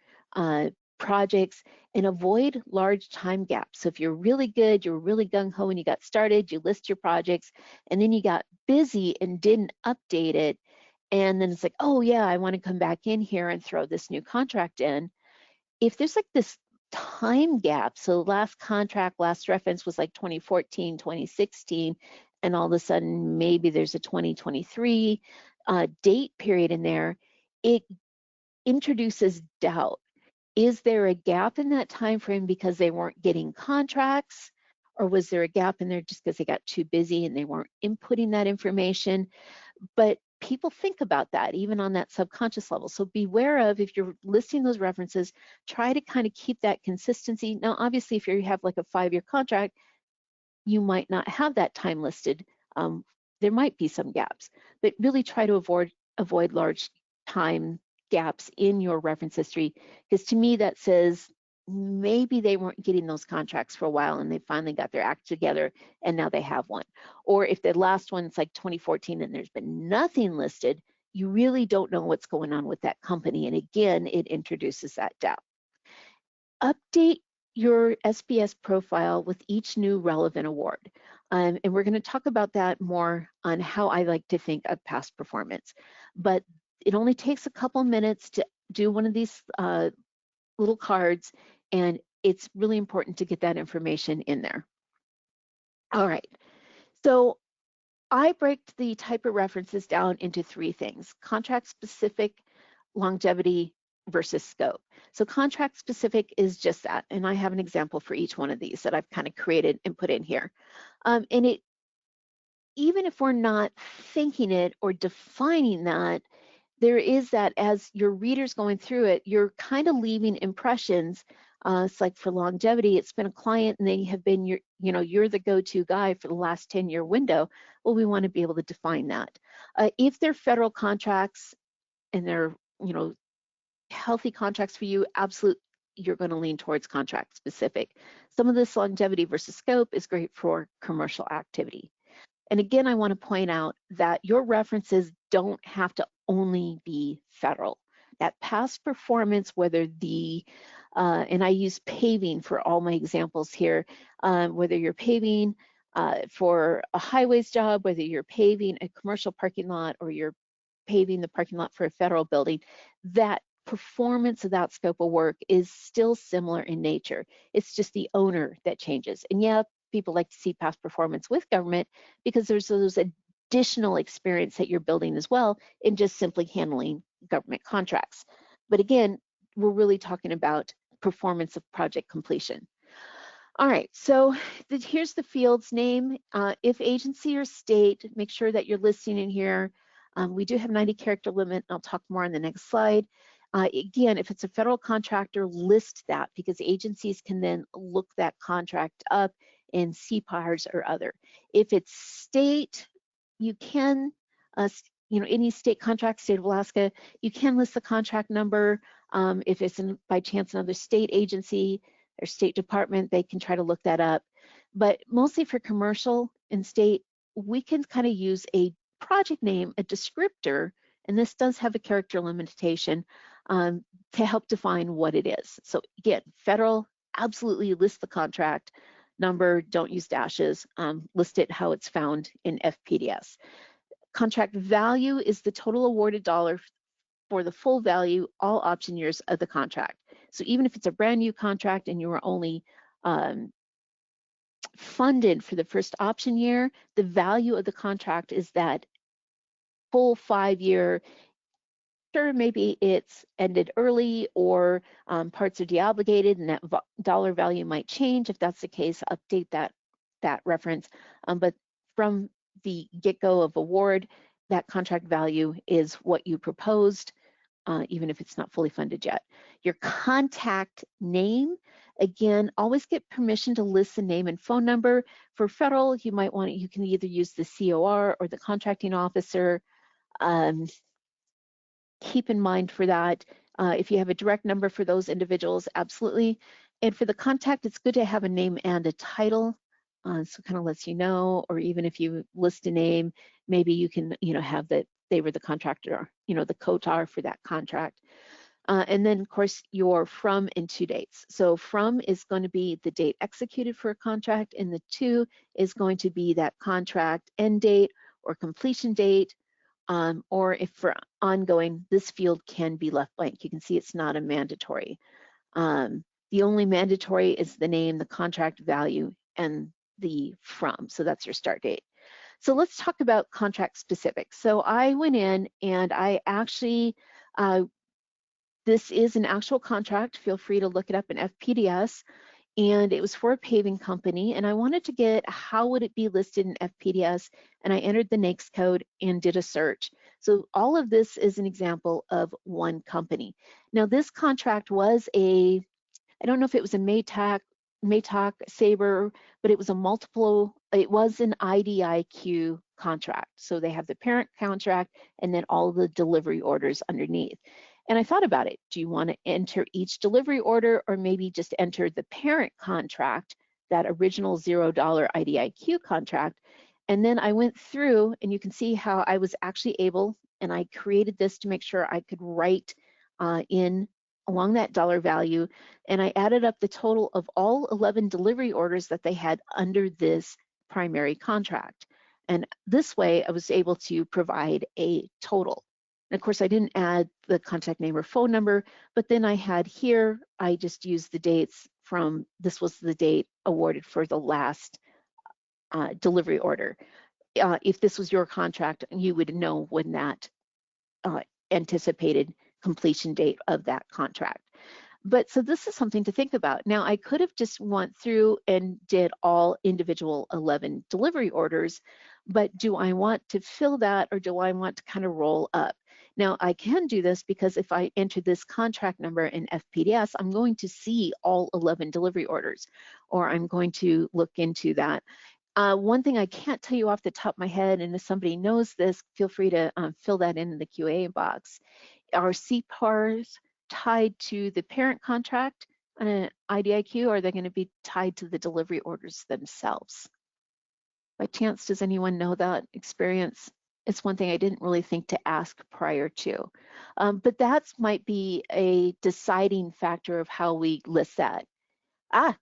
projects and avoid large time gaps. So if you're really good, you're really gung-ho when you got started, you list your projects, and then you got busy and didn't update it, and then it's like, oh yeah, I want to come back in here and throw this new contract in. If there's like this time gap, so last contract, last reference was like 2014, 2016, and all of a sudden maybe there's a 2023 date period in there, it introduces doubt. Is there a gap in that time frame because they weren't getting contracts, or was there a gap in there just because they got too busy and they weren't inputting that information? But people think about that even on that subconscious level. So beware of, if you're listing those references, try to kind of keep that consistency. Now, obviously, if you have like a 5-year contract, you might not have that time listed. There might be some gaps, but really try to avoid large time gaps in your reference history, because to me that says maybe they weren't getting those contracts for a while and they finally got their act together and now they have one. Or if the last one's like 2014 and there's been nothing listed, you really don't know what's going on with that company. And again, it introduces that doubt. Update your SBS profile with each new relevant award. And we're going to talk about that more on how I like to think of past performance. But it only takes a couple minutes to do one of these little cards, and it's really important to get that information in there. All right, so I break the type of references down into 3 things: contract specific, longevity, versus scope. So contract specific is just that, and I have an example for each one of these that I've kind of created and put in here. And it, even if we're not thinking it or defining that, there is that as your readers going through it, you're kind of leaving impressions. It's like for longevity, it's been a client and they have been you're the go-to guy for the last 10-year window. Well, we want to be able to define that. If they're federal contracts and they're healthy contracts for you, absolutely, you're going to lean towards contract specific. Some of this longevity versus scope is great for commercial activity. And again, I want to point out that your references don't have to only be federal. That past performance, whether and I use paving for all my examples here, whether you're paving for a highways job, whether you're paving a commercial parking lot, or you're paving the parking lot for a federal building, that performance of that scope of work is still similar in nature. It's just the owner that changes. And yeah, people like to see past performance with government because there's those additional experience that you're building as well in just simply handling government contracts. But again, we're really talking about performance of project completion. All right, so here's the field's name. If agency or state, make sure that you're listing in here. We do have 90 character limit. I'll talk more on the next slide. Again, if it's a federal contractor, list that because agencies can then look that contract up in CPARs or other. If it's state, you can, any state contract, state of Alaska, you can list the contract number. If it's by chance another state agency or state department, they can try to look that up. But mostly for commercial and state, we can kind of use a project name, a descriptor, and this does have a character limitation to help define what it is. So again, federal, absolutely list the contract number, don't use dashes, list it how it's found in FPDS. Contract value is the total awarded dollar for the full value, all option years of the contract. So even if it's a brand new contract and you are only funded for the first option year, the value of the contract is that full 5-year. Sure, maybe it's ended early or parts are deobligated and that dollar value might change. If that's the case, update that reference. But from the get-go of award, that contract value is what you proposed, even if it's not fully funded yet. Your contact name, again, always get permission to list the name and phone number. For federal, you can either use the COR or the contracting officer. Keep in mind for that, if you have a direct number for those individuals, absolutely. And for the contact, it's good to have a name and a title. So kind of lets you know, or even if you list a name, maybe you can, have that they were the contractor, the COTAR for that contract. And then of course your from and to dates. So from is going to be the date executed for a contract, and the to is going to be that contract end date or completion date. Or if for ongoing, this field can be left blank. You can see it's not a mandatory. The only mandatory is the name, the contract value, and the from. So that's your start date. So let's talk about contract specifics. So I went in and I actually, this is an actual contract. Feel free to look it up in FPDS. And it was for a paving company, and I wanted to get how would it be listed in FPDS, and I entered the NAICS code and did a search. So all of this is an example of one company. Now this contract was I don't know if it was a Maytalk, Sabre, but it was it was an IDIQ contract. So they have the parent contract and then all the delivery orders underneath. And I thought about it. Do you want to enter each delivery order or maybe just enter the parent contract, that original $0 IDIQ contract? And then I went through and you can see how I was actually able, and I created this to make sure I could write in along that dollar value. And I added up the total of all 11 delivery orders that they had under this primary contract. And this way I was able to provide a total. And of course, I didn't add the contact name or phone number, but then I had here, I just used the dates from, this was the date awarded for the last delivery order. If this was your contract, you would know when that anticipated completion date of that contract. But so this is something to think about. Now, I could have just went through and did all individual 11 delivery orders, but do I want to fill that or do I want to kind of roll up? Now, I can do this because if I enter this contract number in FPDS, I'm going to see all 11 delivery orders, or I'm going to look into that. One thing I can't tell you off the top of my head, and if somebody knows this, feel free to fill that in the QA box. Are CPARs tied to the parent contract on an IDIQ, or are they going to be tied to the delivery orders themselves? By chance, does anyone know that experience? It's one thing I didn't really think to ask prior to, but that might be a deciding factor of how we list that.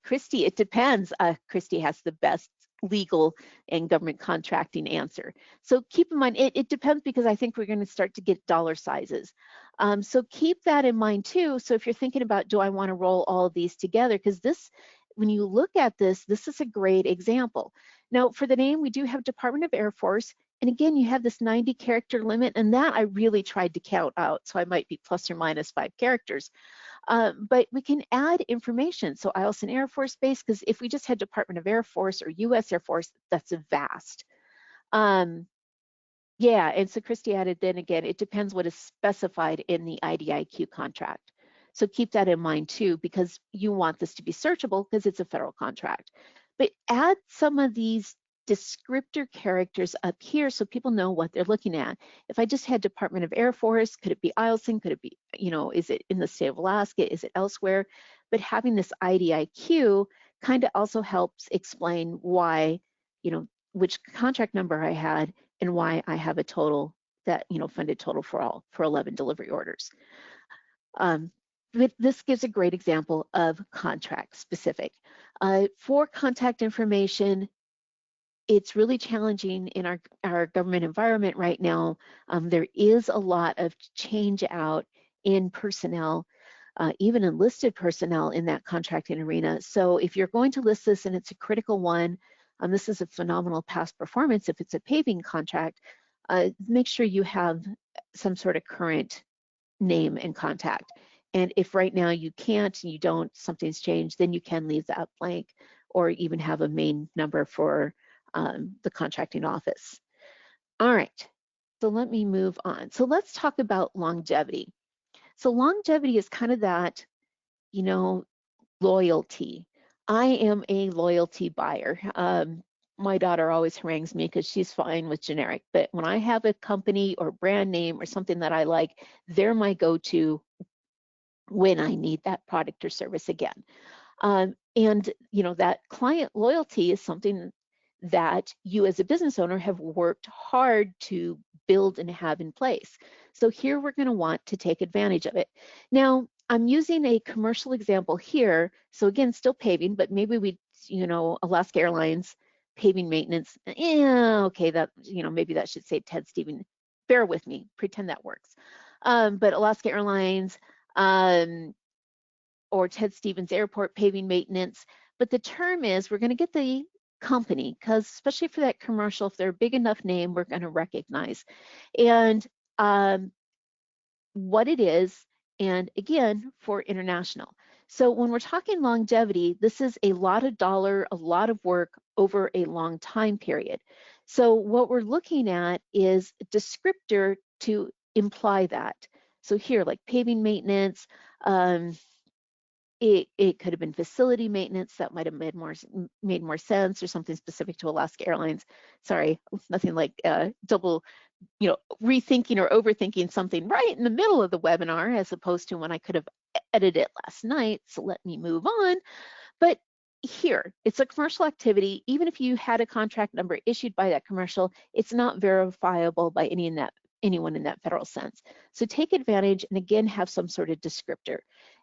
Christy, it depends. Christy has the best legal and government contracting answer. So keep in mind, it depends, because I think we're going to start to get dollar sizes. So keep that in mind too. So if you're thinking about, do I want to roll all of these together? Because this, when you look at this, this is a great example. Now for the name, we do have Department of Air Force. And again, you have this 90 character limit, and that I really tried to count out. So I might be plus or minus 5 characters. But we can add information. So Eielson Air Force Base, because if we just had Department of Air Force or US Air Force, that's vast. Yeah, and so Christy added, then again, it depends what is specified in the IDIQ contract. So keep that in mind too, because you want this to be searchable because it's a federal contract. But add some of these descriptor characters up here so people know what they're looking at. If I just had Department of Air Force, could it be Eielson? Could it be, you know, is it in the state of Alaska? Is it elsewhere? But having this IDIQ kind of also helps explain why, you know, which contract number I had and why I have a total that, you know, funded total for 11 delivery orders. But this gives a great example of contract specific. For contact information, it's really challenging in our government environment right now. There is a lot of change out in personnel, even enlisted personnel in that contracting arena. So if you're going to list this and it's a critical one, this is a phenomenal past performance. If it's a paving contract, make sure you have some sort of current name and contact. And if right now you can't, you don't, something's changed, then you can leave that blank, or even have a main number for the contracting office. All right, so let me move on. So let's talk about longevity. So longevity is kind of that, you know, loyalty. I am a loyalty buyer. My daughter always harangues me because she's fine with generic, but when I have a company or brand name or something that I like, they're my go-to when I need that product or service again. And you know, that client loyalty is something that you as a business owner have worked hard to build and have in place. So here we're going to want to take advantage of it. Now, I'm using a commercial example here. So again, still paving, but maybe we, you know, Alaska Airlines paving maintenance. Yeah, okay, that, you know, maybe that should say Ted Stevens. Bear with me, pretend that works. But Alaska Airlines, or Ted Stevens Airport paving maintenance. But the term is, we're going to get the company, because especially for that commercial, if they're a big enough name, we're going to recognize. And what it is, and again, for international. So when we're talking longevity, this is a lot of dollar, a lot of work over a long time period. So what we're looking at is a descriptor to imply that. So here, like paving maintenance, it could have been facility maintenance. That might have made more sense, or something specific to Alaska Airlines. Sorry, nothing like double, you know, rethinking or overthinking something right in the middle of the webinar, as opposed to when I could have edited it last night. So let me move on. But here, it's a commercial activity. Even if you had a contract number issued by that commercial, it's not verifiable by anyone in that federal sense. So take advantage, and again, have some sort of descriptor.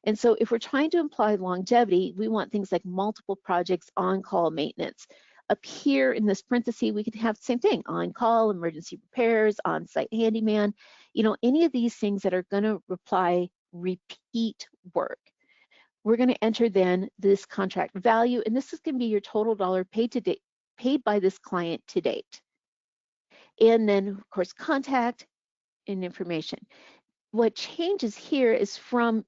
And so if we're trying to imply longevity, we want things like multiple projects, on-call maintenance. Up here in this parenthesis, we could have the same thing: on-call, emergency repairs, on-site handyman, you know, any of these things that are going to reply repeat work. We're going to enter then this contract value, and this is going to be your total dollar paid to date, paid by this client to date. And then, of course, contact and information. What changes here is from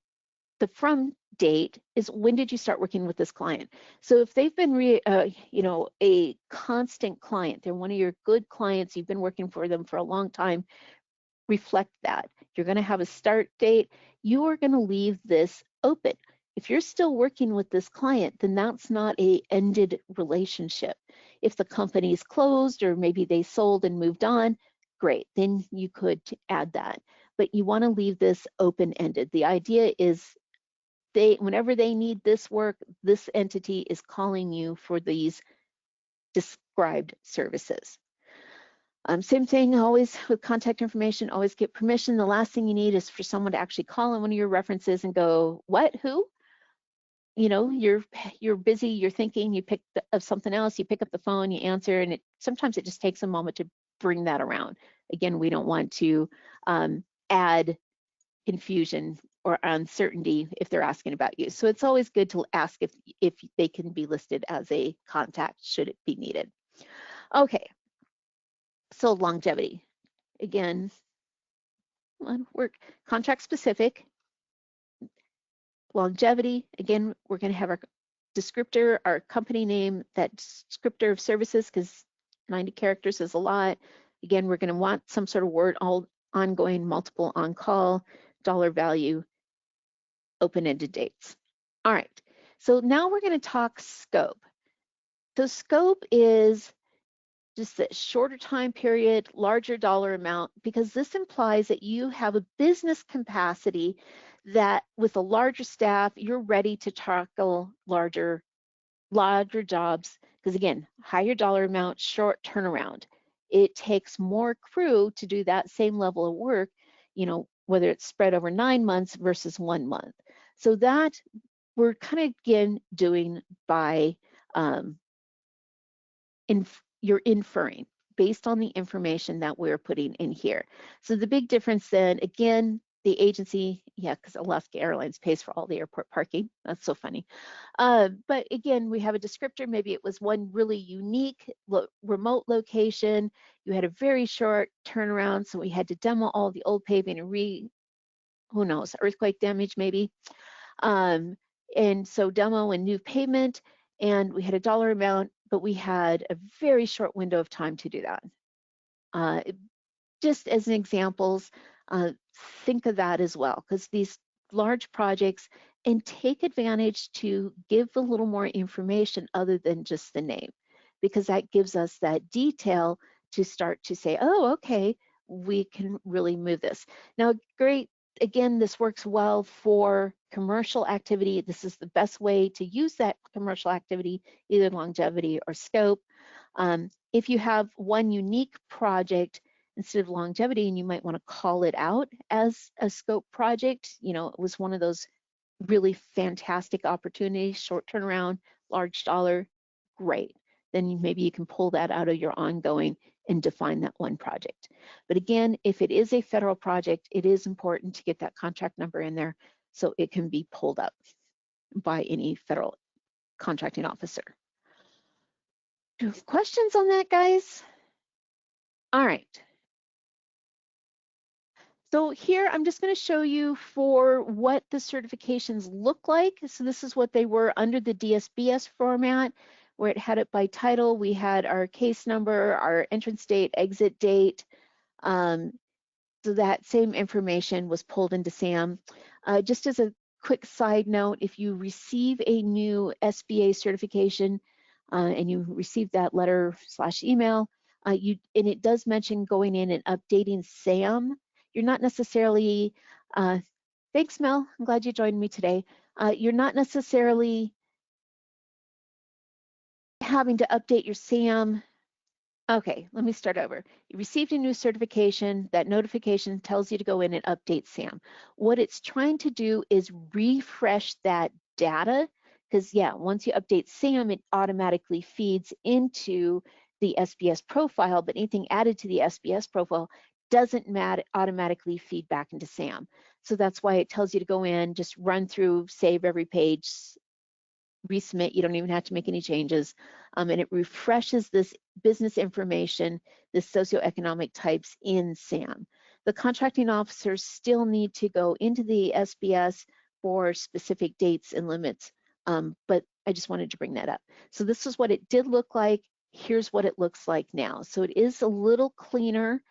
date is when did you start working with this client. So if they've been you know, a constant client, they're one of your good clients, you've been working for them for a long time, reflect that. You're going to have a start date. You are going to leave this open. If you're still working with this client, then that's not a ended relationship. If the company's closed, or maybe they sold and moved on, great, then you could add that. But you want to leave this open-ended. The idea is whenever they need this work, this entity is calling you for these described services. Same thing, always with contact information, always get permission. The last thing you need is for someone to actually call in one of your references and go, what, who? you know, you're busy, you're thinking, you pick of something else, you pick up the phone, you answer, and sometimes it just takes a moment to bring that around. Again, we don't want to add confusion or uncertainty if they're asking about you. So it's always good to ask if they can be listed as a contact should it be needed. Okay, so longevity. Again, we're contract specific. Longevity, again, we're going to have our descriptor, our company name, that descriptor of services, because 90 characters is a lot. Again, we're going to want some sort of word, all ongoing, multiple on call, dollar value, open-ended dates. All right, so now we're going to talk scope. So scope is just a shorter time period, larger dollar amount, because this implies that you have a business capacity that with a larger staff, you're ready to tackle larger jobs, because again, higher dollar amount, short turnaround. It takes more crew to do that same level of work, you know, whether it's spread over 9 months versus 1 month. So that we're kind of again doing by you're inferring based on the information that we're putting in here. So the big difference then, again, the agency, yeah, because Alaska Airlines pays for all the airport parking. That's so funny. But again, we have a descriptor. Maybe it was one really unique remote location. You had a very short turnaround, so we had to demo all the old paving and who knows, earthquake damage maybe. And so demo and new pavement, and we had a dollar amount, but we had a very short window of time to do that. Just as an examples, think of that as well, because these large projects, and take advantage to give a little more information other than just the name, because that gives us that detail to start to say, oh, okay, we can really move this. Now, great, again, this works well for commercial activity. This is the best way to use that commercial activity, either longevity or scope. If you have one unique project instead of longevity, and you might want to call it out as a scope project, you know, it was one of those really fantastic opportunities, short turnaround, large dollar, great. Then maybe you can pull that out of your ongoing and define that one project. But again, if it is a federal project, it is important to get that contract number in there so it can be pulled up by any federal contracting officer. Questions on that, guys? All right. So here, I'm just going to show you for what the certifications look like. So this is what they were under the DSBS format, where it had it by title. We had our case number, our entrance date, exit date. So that same information was pulled into SAM. Just as a quick side note, if you receive a new SBA certification and you receive that letter/email, and it does mention going in and updating SAM, you're not necessarily, thanks Mel, I'm glad you joined me today. You're not necessarily having to update your SAM. Okay, let me start over. You received a new certification. That notification tells you to go in and update SAM. What it's trying to do is refresh that data, because yeah, once you update SAM, it automatically feeds into the SBS profile, but anything added to the SBS profile doesn't automatically feed back into SAM. So that's why it tells you to go in, just run through, save every page, resubmit. You don't even have to make any changes. And it refreshes this business information, this socioeconomic types in SAM. The contracting officers still need to go into the SBS for specific dates and limits, but I just wanted to bring that up. So this is what it did look like. Here's what it looks like now. So it is a little cleaner.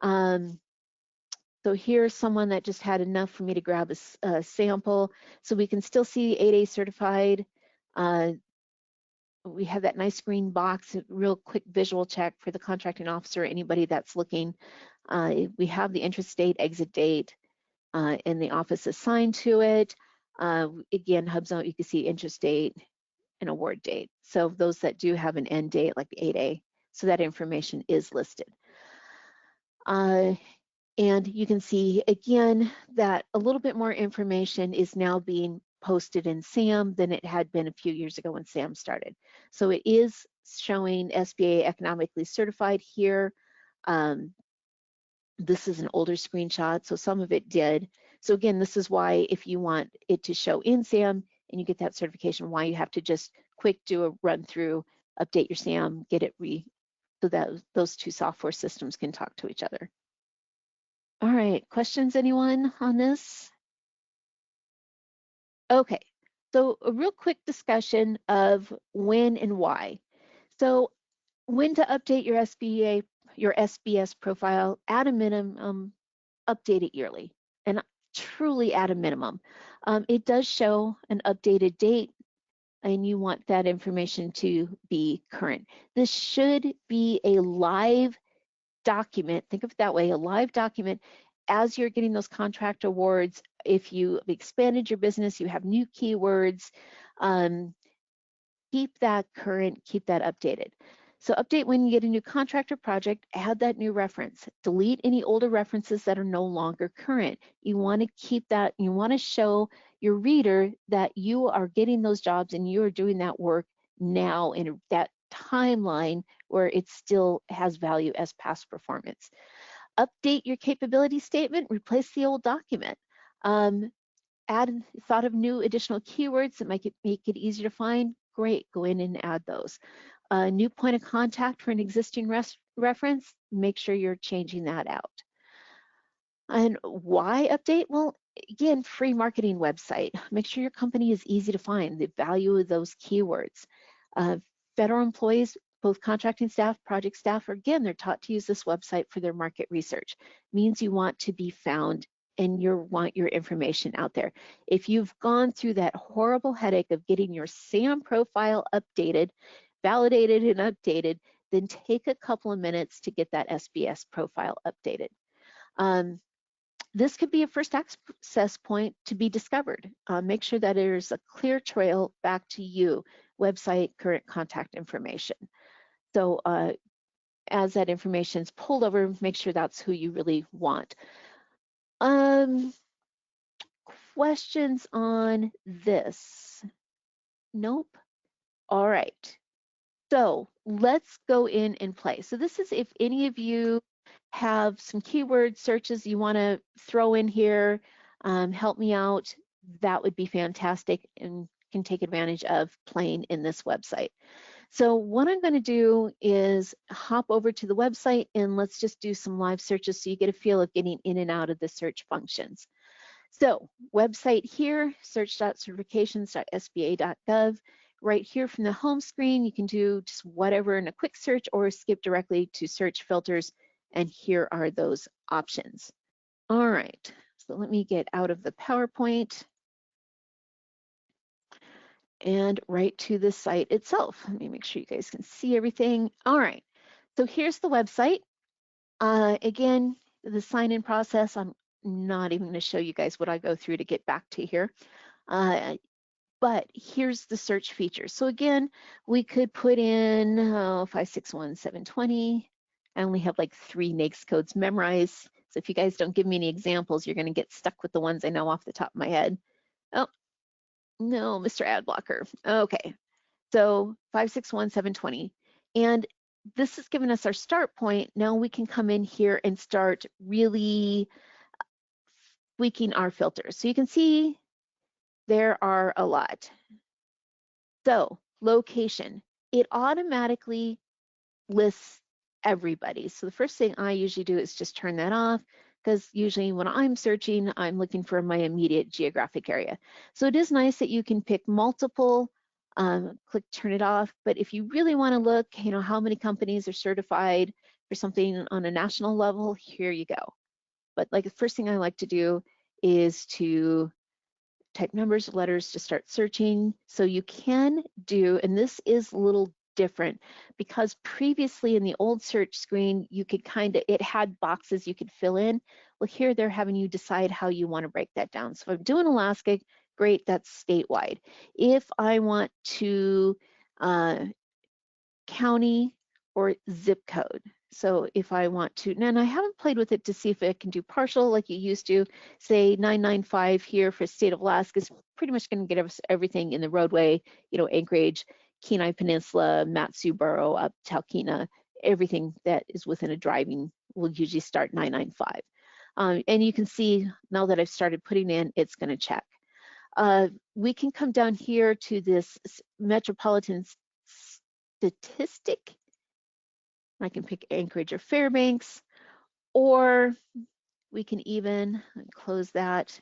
So here's someone that just had enough for me to grab a sample. So we can still see 8A certified. We have that nice green box, a real quick visual check for the contracting officer, anybody that's looking. We have the entrance date, exit date, and the office assigned to it. Again, HubZone, you can see interest date and award date. So those that do have an end date, like the 8A, so that information is listed. And you can see, again, that a little bit more information is now being posted in SAM than it had been a few years ago when SAM started. So it is showing SBA economically certified here. This is an older screenshot, so some of it did. So again, this is why if you want it to show in SAM and you get that certification, why you have to just quick do a run through, update your SAM, get it so that those two software systems can talk to each other. All right, questions anyone on this? Okay, so a real quick discussion of when and why. So when to update your SBS profile, at a minimum, update it yearly, and truly at a minimum. It does show an updated date, and you want that information to be current. This should be a live document, think of it that way, a live document as you're getting those contract awards. If you have expanded your business, you have new keywords, keep that current, keep that updated. So update when you get a new contract or project, add that new reference. Delete any older references that are no longer current. You want to keep that, you want to show your reader that you are getting those jobs and you are doing that work now in that timeline where it still has value as past performance. Update your capability statement, replace the old document. Thought of new additional keywords that make it easier to find, great, go in and add those. A new point of contact for an existing reference, make sure you're changing that out. And why update? Well, again, free marketing website. Make sure your company is easy to find, the value of those keywords. Federal employees, both contracting staff, project staff, again, they're taught to use this website for their market research. Means you want to be found and you want your information out there. If you've gone through that horrible headache of getting your SAM profile updated, validated and updated, then take a couple of minutes to get that SBS profile updated. This could be a first access point to be discovered. Make sure that there's a clear trail back to you, website, current contact information. So as that information is pulled over, make sure that's who you really want. Questions on this? Nope. All right. So let's go in and play. So this is if any of you have some keyword searches you want to throw in here, help me out, that would be fantastic and can take advantage of playing in this website. So what I'm going to do is hop over to the website and let's just do some live searches so you get a feel of getting in and out of the search functions. So website here, search.certifications.sba.gov. Right here from the home screen, you can do just whatever in a quick search or skip directly to search filters. And here are those options. All right, so let me get out of the PowerPoint and right to the site itself. Let me make sure you guys can see everything. All right, so here's the website. Again, the sign-in process, I'm not even going to show you guys what I go through to get back to here. But here's the search features. So again, we could put in 561720. I only have like 3 NAICS codes memorized. So if you guys don't give me any examples, you're going to get stuck with the ones I know off the top of my head. Oh, no, Mr. Adblocker. Okay, so 561720. And this has given us our start point. Now we can come in here and start really tweaking our filters. So you can see there are a lot. So location, it automatically lists everybody. So the first thing I usually do is just turn that off because usually when I'm searching, I'm looking for my immediate geographic area. So it is nice that you can pick multiple, click turn it off. But if you really want to look, you know, how many companies are certified for something on a national level, here you go. But like the first thing I like to do is to type numbers, letters to start searching. So you can do, and this is a little different because previously in the old search screen, you could it had boxes you could fill in. Well, here they're having you decide how you want to break that down. So if I'm doing Alaska, great, that's statewide. If I want to county or zip code, So if I want to, and I haven't played with it to see if it can do partial like you used to, say 995 here for state of Alaska is pretty much going to get us everything in the roadway, Anchorage, Kenai Peninsula, Matsu Borough, up Talkeetna, everything that is within a driving will usually start 995. And you can see now that I've started putting in, it's going to check. We can come down here to this metropolitan statistic. I can pick Anchorage or Fairbanks, or we can even close that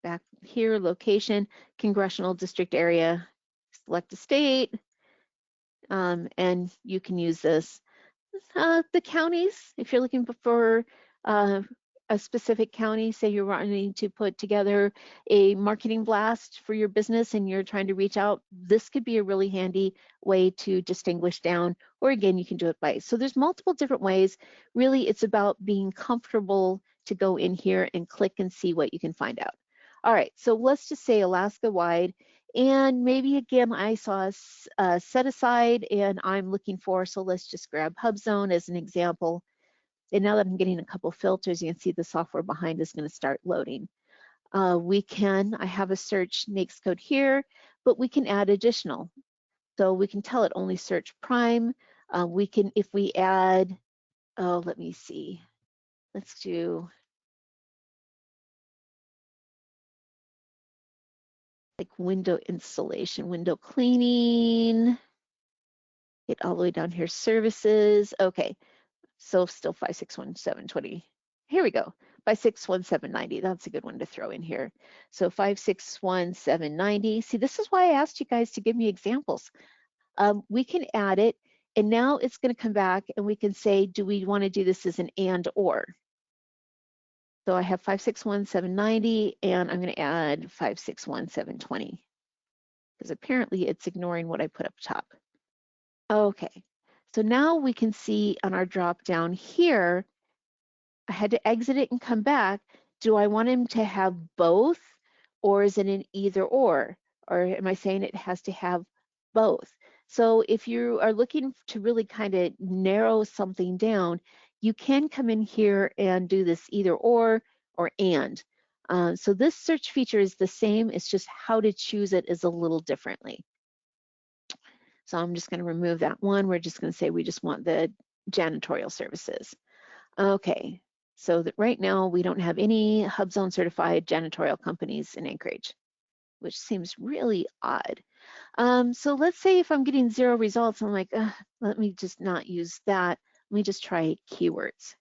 back here, location, congressional district area, select a state, and you can use this. The counties, if you're looking for a specific county, say you're wanting to put together a marketing blast for your business and you're trying to reach out, this could be a really handy way to distinguish down, or again, you can do it by. So there's multiple different ways. Really, it's about being comfortable to go in here and click and see what you can find out. All right, so let's just say Alaska wide. And maybe again, I saw a set aside and I'm looking for, so let's just grab HubZone as an example. And now that I'm getting a couple filters, you can see the software behind is going to start loading. I have a search NAICS code here, but we can add additional. So we can tell it only search prime. If we add, let me see. Let's do like window installation, window cleaning. Get all the way down here, services. Okay, so still 561720. Here we go, 561790. That's a good one to throw in here. So 561790. See, this is why I asked you guys to give me examples. We can add it, and now it's going to come back, and we can say, do we want to do this as an and or? So I have 561790, and I'm going to add 561720 because apparently it's ignoring what I put up top. Okay, so now we can see on our drop down here, I had to exit it and come back. Do I want him to have both, or is it an either or? Or am I saying it has to have both? So if you are looking to really kind of narrow something down, you can come in here and do this either or and. So this search feature is the same, it's just how to choose it is a little differently. So I'm just going to remove that one. We're just going to say we just want the janitorial services. Okay, so that right now we don't have any HubZone certified janitorial companies in Anchorage, which seems really odd. So let's say if I'm getting 0 results, I'm like, let me just not use that. Let me just try keywords.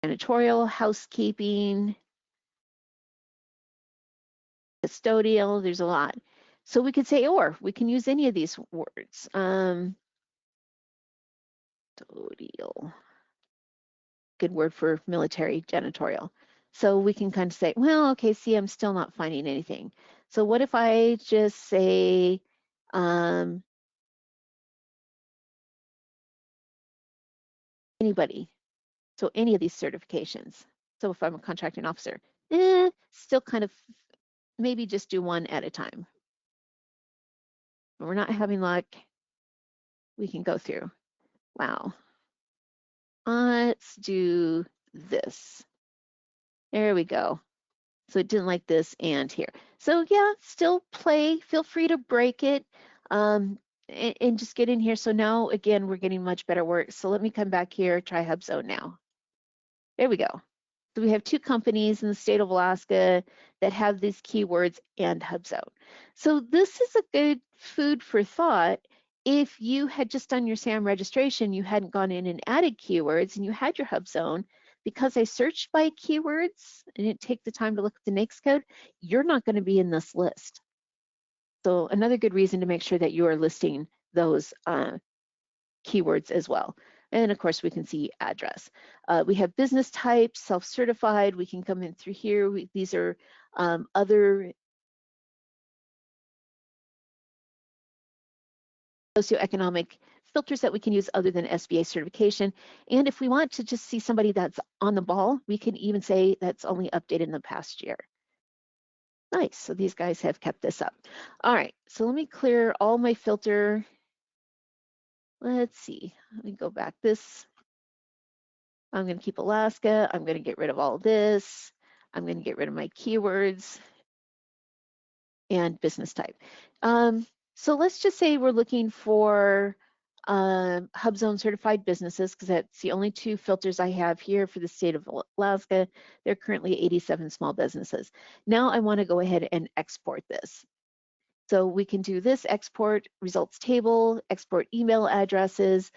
Janitorial, housekeeping, custodial, there's a lot. So we could say, or we can use any of these words. Custodial, good word for military, janitorial. So we can kind of say, well, okay, see, I'm still not finding anything. So what if I just say, anybody? So any of these certifications. So if I'm a contracting officer, still kind of maybe just do one at a time. When we're not having luck, we can go through. Wow. Let's do this. There we go. So it didn't like this and here. So yeah, still play, feel free to break it and just get in here. So now again, we're getting much better work. So let me come back here, try HubZone now. There we go. So we have 2 companies in the state of Alaska that have these keywords and HubZone. So this is a good food for thought. If you had just done your SAM registration, you hadn't gone in and added keywords and you had your HubZone, because I searched by keywords and didn't take the time to look at the NAICS code, you're not going to be in this list. So another good reason to make sure that you are listing those keywords as well. And of course, we can see address. We have business type, self-certified. We can come in through here. These are other socioeconomic filters that we can use other than SBA certification. And if we want to just see somebody that's on the ball, we can even say that's only updated in the past year. Nice, so these guys have kept this up. All right, so let me clear all my filter. let's see, let me go back this. I'm going to keep Alaska. I'm going to get rid of all this. I'm going to get rid of my keywords and business type. So let's just say we're looking for HubZone certified businesses, because that's the only two filters I have here for the state of Alaska. There are currently 87 small businesses. Now I want to go ahead and export this. So we can do this: export results table, export email addresses.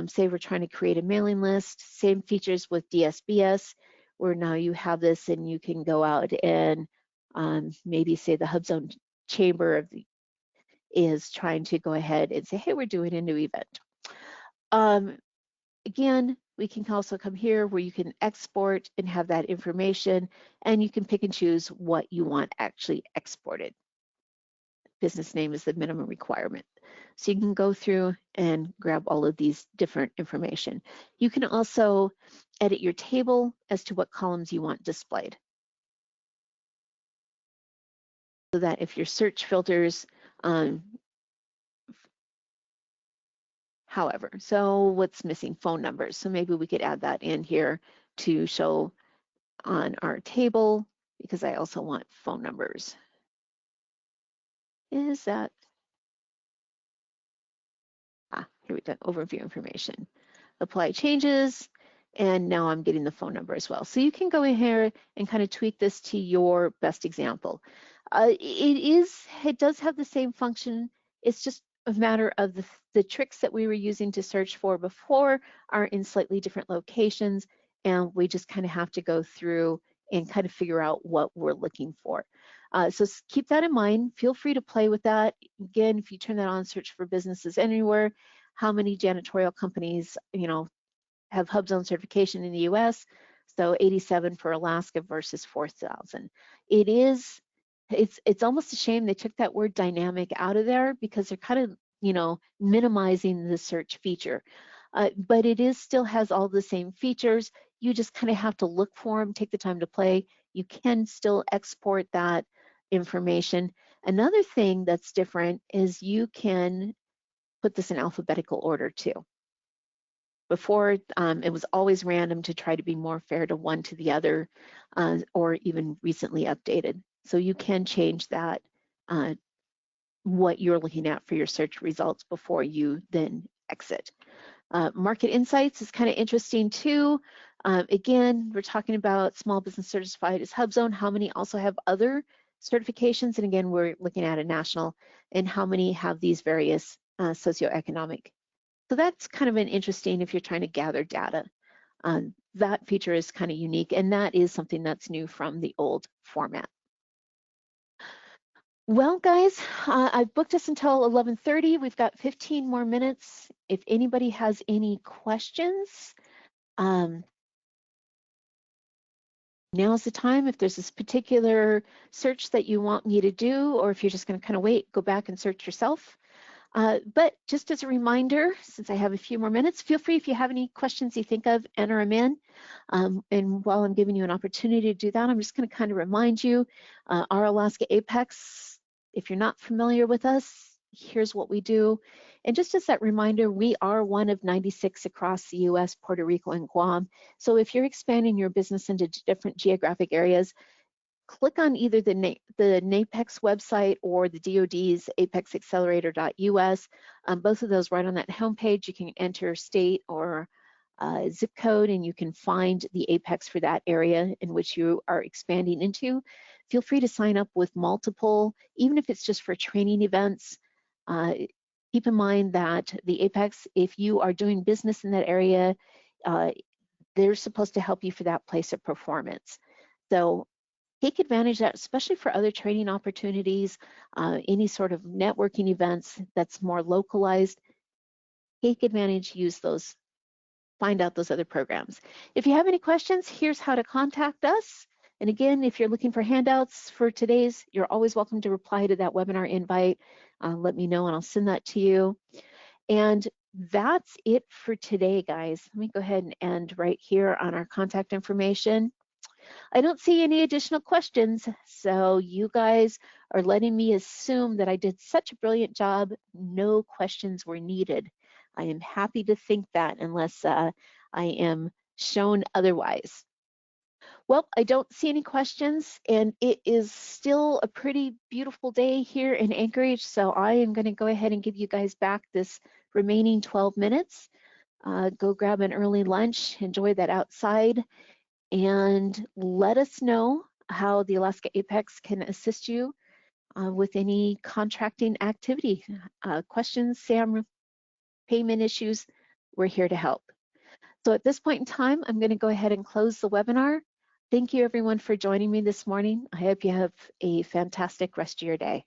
Say we're trying to create a mailing list, same features with DSBS, where now you have this and you can go out and maybe say the HubZone chamber is trying to go ahead and say, hey, we're doing a new event. Again, we can also come here where you can export and have that information, and you can pick and choose what you want actually exported. Business name is the minimum requirement. So you can go through and grab all of these different information. You can also edit your table as to what columns you want displayed. So that if your search filters, however, so what's missing? Phone numbers. So maybe we could add that in here to show on our table, because I also want phone numbers. Is that, here we go, overview information. Apply changes, and now I'm getting the phone number as well. So you can go in here and kind of tweak this to your best example. It does have the same function. It's just a matter of the tricks that we were using to search for before are in slightly different locations, and we just kind of have to go through and kind of figure out what we're looking for. So keep that in mind. Feel free to play with that. Again, if you turn that on, search for businesses anywhere, how many janitorial companies, have HubZone certification in the US? So 87 for Alaska versus 4,000. It's almost a shame they took that word dynamic out of there, because they're kind of, minimizing the search feature. But it still has all the same features. You just kind of have to look for them, take the time to play. You can still export that information. Another thing that's different is you can put this in alphabetical order too. Before, it was always random to try to be more fair to one to the other, or even recently updated. So you can change that, what you're looking at for your search results before you then exit. Market insights is kind of interesting too. Again, we're talking about small business certified as HubZone. How many also have other certifications? And again, we're looking at a national, and how many have these various socioeconomic. So that's kind of an interesting if you're trying to gather data. That feature is kind of unique, and that is something that's new from the old format. Well, guys, I've booked us until 11:30. We've got 15 more minutes. If anybody has any questions, now's the time. If there's this particular search that you want me to do, or if you're just going to kind of wait, go back and search yourself. But just as a reminder, since I have a few more minutes, feel free, if you have any questions you think of, enter them in. And while I'm giving you an opportunity to do that, I'm just going to kind of remind you, our Alaska Apex, if you're not familiar with us, here's what we do. And just as that reminder, we are one of 96 across the US, Puerto Rico, and Guam. So if you're expanding your business into different geographic areas, click on either the NAPEX website or the DoD's apexaccelerator.us. Both of those right on that homepage. You can enter state or zip code, and you can find the Apex for that area in which you are expanding into. Feel free to sign up with multiple, even if it's just for training events. Keep in mind that the Apex, if you are doing business in that area, they're supposed to help you for that place of performance. So take advantage of that, especially for other training opportunities, any sort of networking events that's more localized. Take advantage, use those, find out those other programs. If you have any questions, here's how to contact us. And again, if you're looking for handouts for today's, you're always welcome to reply to that webinar invite. Let me know and I'll send that to you. And that's it for today, guys. Let me go ahead and end right here on our contact information. I don't see any additional questions, so you guys are letting me assume that I did such a brilliant job, no questions were needed. I am happy to think that unless I am shown otherwise. Well, I don't see any questions, and it is still a pretty beautiful day here in Anchorage, so I am going to go ahead and give you guys back this remaining 12 minutes. Go grab an early lunch, enjoy that outside, and let us know how the Alaska Apex can assist you with any contracting activity. Questions, Sam, payment issues, we're here to help. So at this point in time, I'm going to go ahead and close the webinar. Thank you everyone for joining me this morning. I hope you have a fantastic rest of your day.